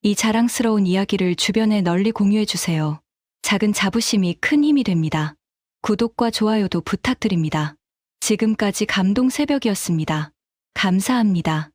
이 자랑스러운 이야기를 주변에 널리 공유해주세요. 작은 자부심이 큰 힘이 됩니다. 구독과 좋아요도 부탁드립니다. 지금까지 감동 새벽이었습니다. 감사합니다.